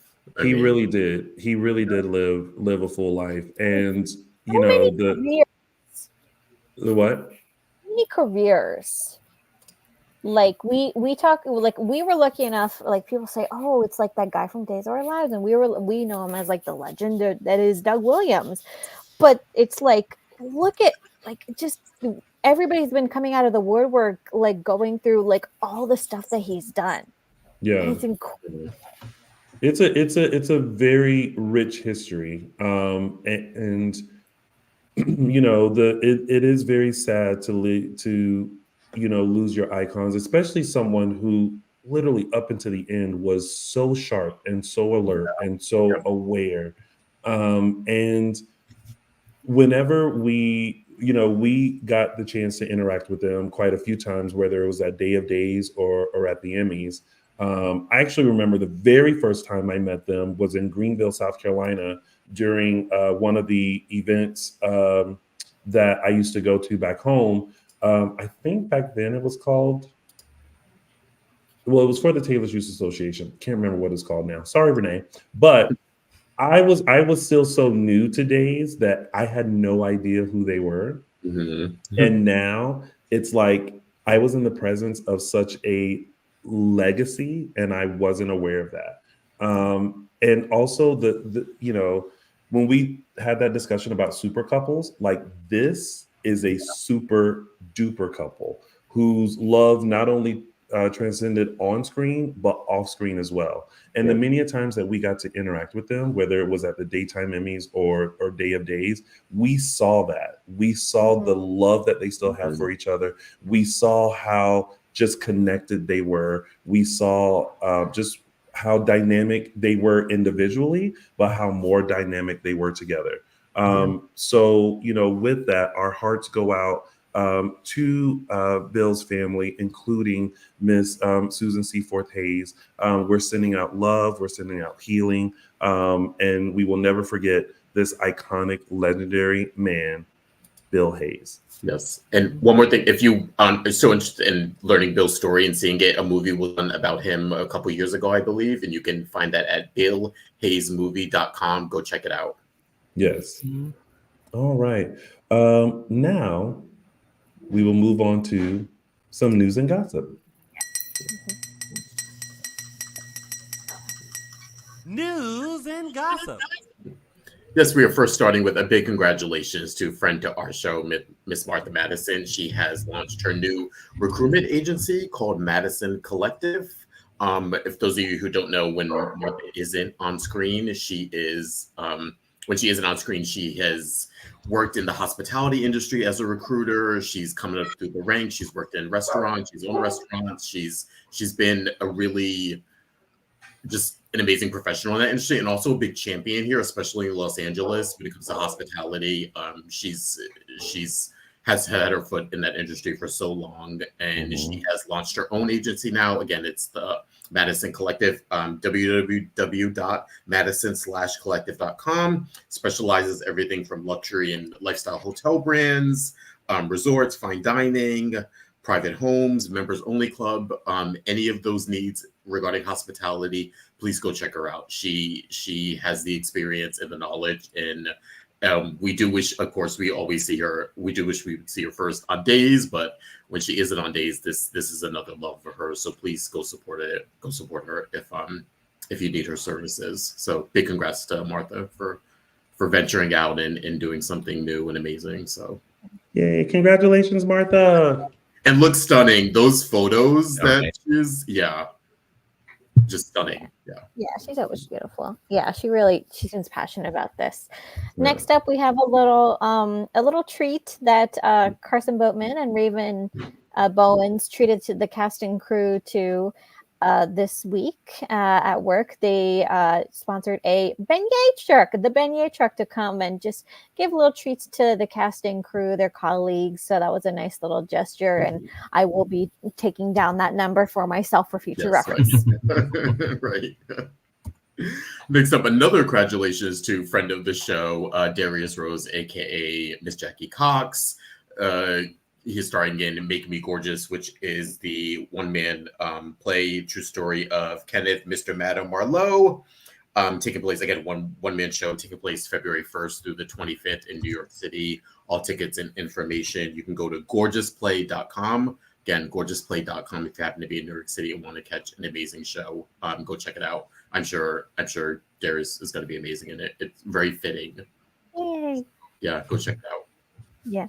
He really did. He really did live a full life. And you
How
know,
many
the
careers?
what?
How many careers? Like we talk, like we were lucky enough, like people say, oh, it's like that guy from Days of Our Lives, and we know him as like the legend that is Doug Williams. But it's like, look at, like, just everybody's been coming out of the woodwork, like going through like all the stuff that he's done.
Yeah,
it's incredible.
It's a very rich history, and you know, it is very sad to you know, lose your icons, especially someone who literally up until the end was so sharp and so alert and so aware. And whenever we got the chance to interact with them quite a few times, whether it was at Day of Days or at the Emmys. I actually remember the very first time I met them was in Greenville, South Carolina, during one of the events that I used to go to back home. I think back then it was called, well, it was for the Taylor's Youth Association. Can't remember what it's called now. Sorry, Renee. But I was still so new to Days that I had no idea who they were. Mm-hmm. And now it's like I was in the presence of such a legacy and I wasn't aware of that. And also the you know, when we had that discussion about super couples, like this is a super duper couple whose love not only transcended on screen, but off screen as well. And the many times that we got to interact with them, whether it was at the daytime Emmys or Day of Days, we saw that. We saw the love that they still have for each other. We saw how just connected they were. We saw just how dynamic they were individually, but how more dynamic they were together. So, you know, with that, our hearts go out to Bill's family, including Miss Susan Seaforth Hayes. We're sending out love, we're sending out healing, and we will never forget this iconic, legendary man, Bill Hayes.
Yes. And one more thing, if you are so interested in learning Bill's story and seeing it, a movie was done about him a couple years ago, I believe, and you can find that at billhayesmovie.com. Go check it out.
Yes. All right. Now we will move on to some news and gossip.
News and gossip.
Yes, we are first starting with a big congratulations to friend to our show, Miss Martha Madison. She has launched her new recruitment agency called Madison Collective. If those of you who don't know, when Martha isn't on screen, she is when she isn't on screen, she has worked in the hospitality industry as a recruiter. She's coming up through the ranks. She's worked in restaurants. She's owned restaurants. She's been a really just an amazing professional in that industry, and also a big champion here, especially in Los Angeles when it comes to hospitality. She's has had her foot in that industry for so long, and she has launched her own agency now. Again, it's the Madison Collective, www.madison/collective.com. Specializes everything from luxury and lifestyle hotel brands, resorts, fine dining, private homes, members only club, any of those needs regarding hospitality, please go check her out. She has the experience and the knowledge, and we do wish, of course, we always see her. We do wish we would see her first on Days, but when she isn't on Days, this is another love for her. So please go support it. Go support her if you need her services. So big congrats to Martha for venturing out and doing something new and amazing. So
yay! Congratulations, Martha.
And looks stunning. Those photos that she's, just stunning.
Yeah, she's always beautiful. Yeah, she seems passionate about this. Next up, we have a little treat that Carson Boatman and Raven Bowens treated to the cast and crew to this week at work. They sponsored a the beignet truck to come and just give little treats to the cast and crew, their colleagues. So that was a nice little gesture, and I will be taking down that number for myself for future reference.
Right. Next up, another congratulations to friend of the show, Darius Rose, aka Miss Jackie Cox. He's starring in Make Me Gorgeous, which is the one-man play, true story of Kenneth, Mr. Madame Marlowe, taking place, again, one-man show, taking place February 1st through the 25th in New York City. All tickets and information, you can go to gorgeousplay.com. Again, gorgeousplay.com if you happen to be in New York City and want to catch an amazing show. Go check it out. I'm sure Darius is going to be amazing in it. It's very fitting.
Yay.
Yeah, go check it out.
Yeah.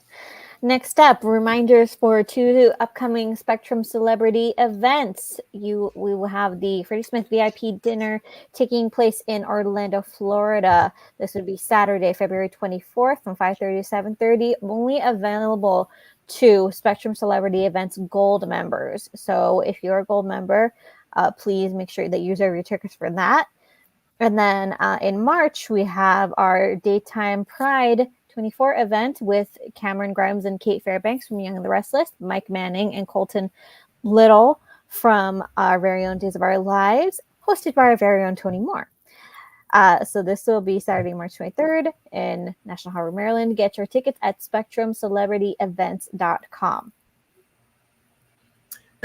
Next up, reminders for 2 upcoming Spectrum celebrity events. We will have the Freddie Smith VIP dinner taking place in Orlando, Florida. This would be Saturday, February 24th from 5:30 to 7:30. Only available to Spectrum Celebrity Events Gold members. So if you're a Gold member, please make sure that you reserve your tickets for that. And then in March, we have our Daytime Pride 24 event with Cameron Grimes and Kate Fairbanks from Young and the Restless, Mike Manning and Colton Little from our very own Days of Our Lives, hosted by our very own Tony Moore. So this will be Saturday, March 23rd in National Harbor, Maryland. Get your tickets at spectrumcelebrityevents.com.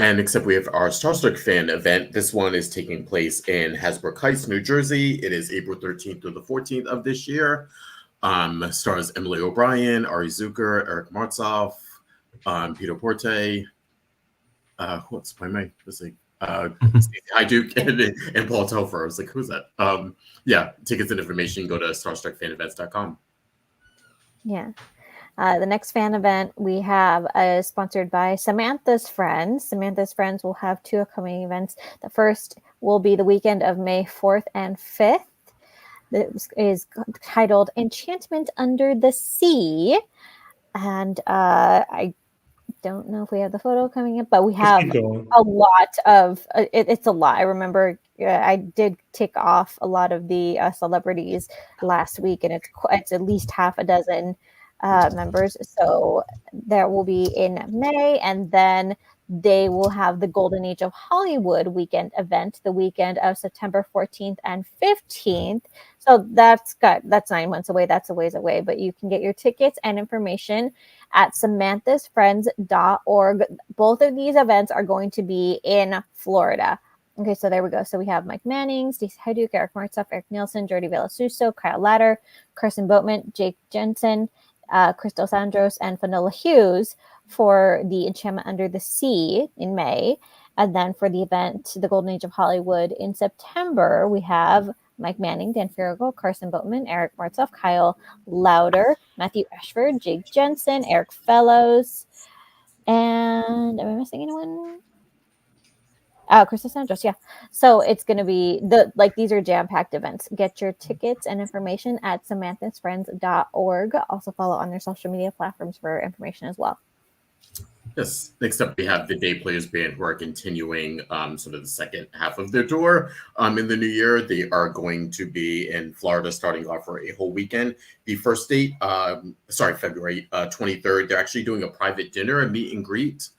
And except we have our Starstruck fan event. This one is taking place in Hasbrook Heights, New Jersey. It is April 13th through the 14th of this year. Stars Emily O'Brien, Ari Zucker, Eric Martzoff, Peter Porte. What's my name? Stacey Hyduke and Paul Telfer. I was like, who's that? Tickets and information, go to starstruckfanevents.com.
Yeah. The next fan event we have is sponsored by Samantha's Friends. Samantha's Friends will have 2 upcoming events. The first will be the weekend of May 4th and 5th. This is titled Enchantment Under the Sea. And I don't know if we have the photo coming up, but we have a lot of it's a lot. I remember I did tick off a lot of the celebrities last week, and it's at least half a dozen members. So there will be in May, and then they will have the Golden Age of Hollywood weekend event the weekend of September 14th and 15th. So that's 9 months away. That's a ways away, but you can get your tickets and information at samanthasfriends.org. Both of these events are going to be in Florida. Okay, so there we go. So we have Mike Manning, Stacey Hajduk, Eric Martzoff, Eric Nielsen, Jordi Villasuso, Kyle Latter, Carson Boatman, Jake Jensen, Crystal Sandros, and Fanola Hughes for the Enchantment Under the Sea in May. And then for the event, the Golden Age of Hollywood in September, we have Mike Manning, Dan Farrago, Carson Boatman, Eric Martzoff, Kyle Lauder, Matthew Ashford, Jake Jensen, Eric Fellows, and am I missing anyone? Crystal Sandros, yeah. So it's going to be these are jam-packed events. Get your tickets and information at samanthasfriends.org. Also follow on their social media platforms for information as well.
Yes. Next up, we have the Day Players Band, who are continuing sort of the second half of their tour in the new year. They are going to be in Florida starting off for a whole weekend. The first date, February 23rd, they're actually doing a private dinner, a meet and greet.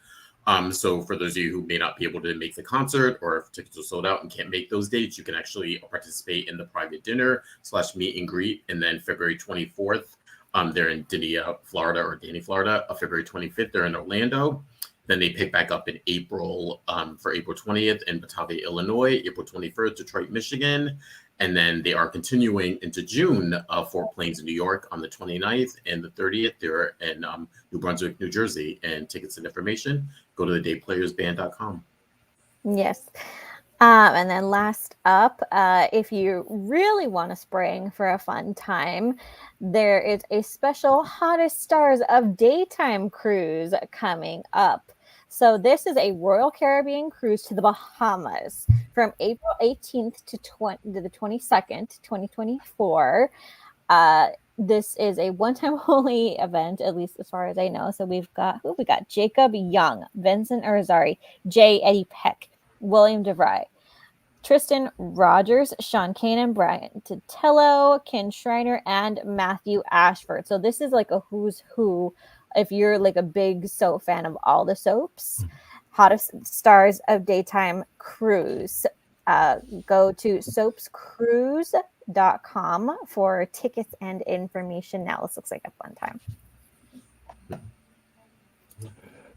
So for those of you who may not be able to make the concert, or if tickets are sold out and can't make those dates, you can actually participate in the private dinner / meet and greet. And then February 24th, they're in Danny, Florida. February 25th, they're in Orlando. Then they pick back up in April for April 20th in Batavia, Illinois, April 21st, Detroit, Michigan. And then they are continuing into June for Plains in New York on the 29th and the 30th. They're in New Brunswick, New Jersey. And tickets and information, go to thedayplayersband.com.
Yes. And then last up, if you really want to spring for a fun time, there is a special Hottest Stars of Daytime cruise coming up. So this is a Royal Caribbean cruise to the Bahamas from April 18th to the 22nd, 2024. This is a one-time only event, at least as far as I know. So we got Jacob Young, Vincent Irizarry, J. Eddie Peck, William DeVry, Tristan Rogers, Sean Kanan, Brian Titello, Ken Schreiner, and Matthew Ashford. So this is like a who's who. If you're like a big soap fan of all the soaps, Hottest Stars of Daytime cruise. Go to soapscruise.com for tickets and information. Now this looks like a fun time.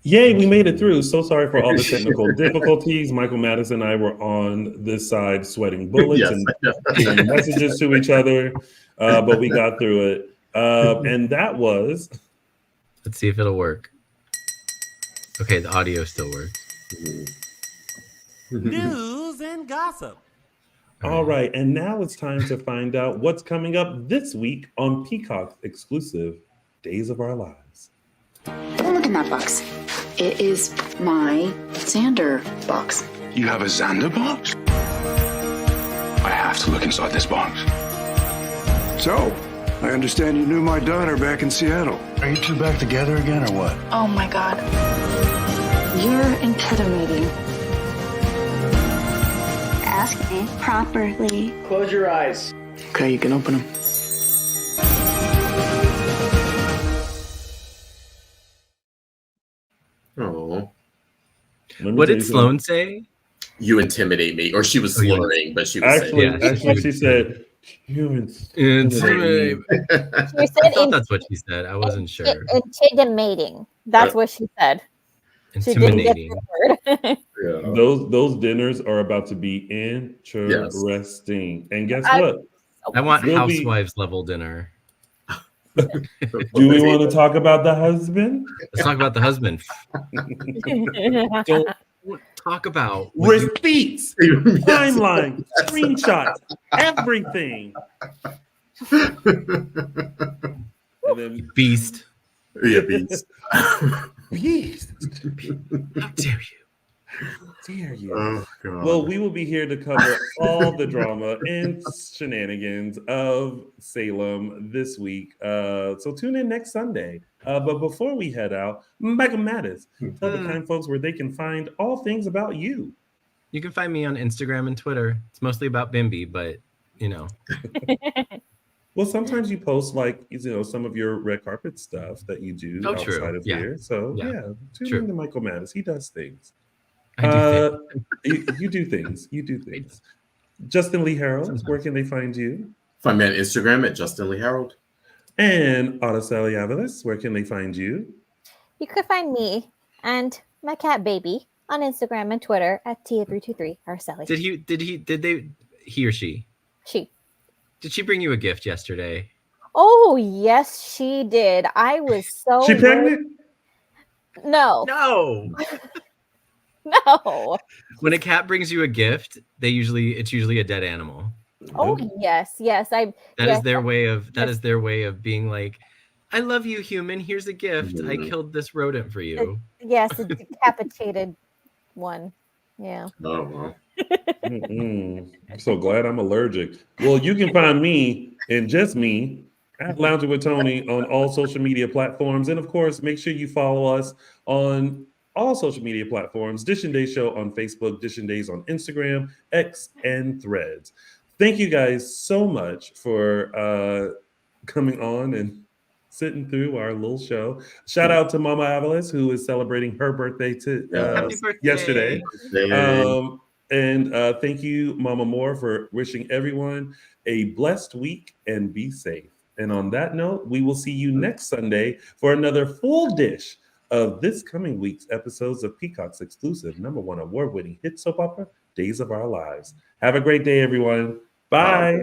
Yay, we made it through. So sorry for all the technical difficulties. Michael Madison and I were on this side sweating bullets and giving messages to each other, but we got through it. And that was...
Let's see if it'll work. Okay, the audio still works.
News and gossip.
All right, and now it's time to find out what's coming up this week on Peacock's exclusive Days of Our Lives.
Don't look in that box. It is my Xander box.
You have a Xander box? I have to look inside this box.
So, I understand you knew my daughter back in Seattle. Are you two back together again or what?
Oh my God. You're intimidating.
Ask me properly.
Close your eyes.
Okay, you can open them.
Oh.
What did Sloan say?
You intimidate me. Or she was slurring, but she was
actually she said, you intimidate me.
She said
I thought that's what she said. I wasn't sure.
Intimidating. That's what she said.
Intimidating.
Those dinners are about to be interesting. And guess what?
I want housewives level dinner.
Do we want to talk about the husband?
Let's talk about the husband. Don't talk about
receipts, timeline, screenshots, everything. And then
beast.
Yeah, beast.
Beast.
How dare you?
Dare you?
Oh, God.
Well, we will be here to cover all the drama and shenanigans of Salem this week. So tune in next Sunday. But before we head out, Michael Mattis, tell the kind folks where they can find all things about you.
You can find me on Instagram and Twitter. It's mostly about Bimby, but you know.
Well, sometimes you post like some of your red carpet stuff that you do outside of here. So tune in to Michael Mattis. He does things.
I do things.
You do things. You do things. Justin Lee Hareld, where can they find you?
Find me on Instagram at Justin Lee Hareld.
And Araceli Aviles, where can they find you?
You could find me and my cat baby on Instagram and Twitter at Tia323 Araceli.
He or she?
She.
Did she bring you a gift yesterday?
Oh, yes, she did. I was so
She pregnant?
No. No.
When a cat brings you a gift, it's usually a dead animal.
Oh, yes.
That is their way of being like, I love you, human. Here's a gift. I killed this rodent for you.
Yes, a decapitated one. Yeah.
Oh, wow.
I'm so glad I'm allergic. Well, you can find me and just me at Lounging with Tony on all social media platforms. And of course, make sure you follow us on all social media platforms. Dishin Days Show on Facebook, Dishin Days on Instagram, X, and Threads. Thank you guys so much for coming on and sitting through our little show. Shout out to Mama Aviles, who is celebrating her birthday
Happy birthday.
yesterday. And thank you, Mama Moore, for wishing everyone a blessed week and be safe. And on that note, we will see you next Sunday for another full dish of this coming week's episodes of Peacock's exclusive #1 award-winning hit soap opera, Days of Our Lives. Have a great day, everyone. Bye.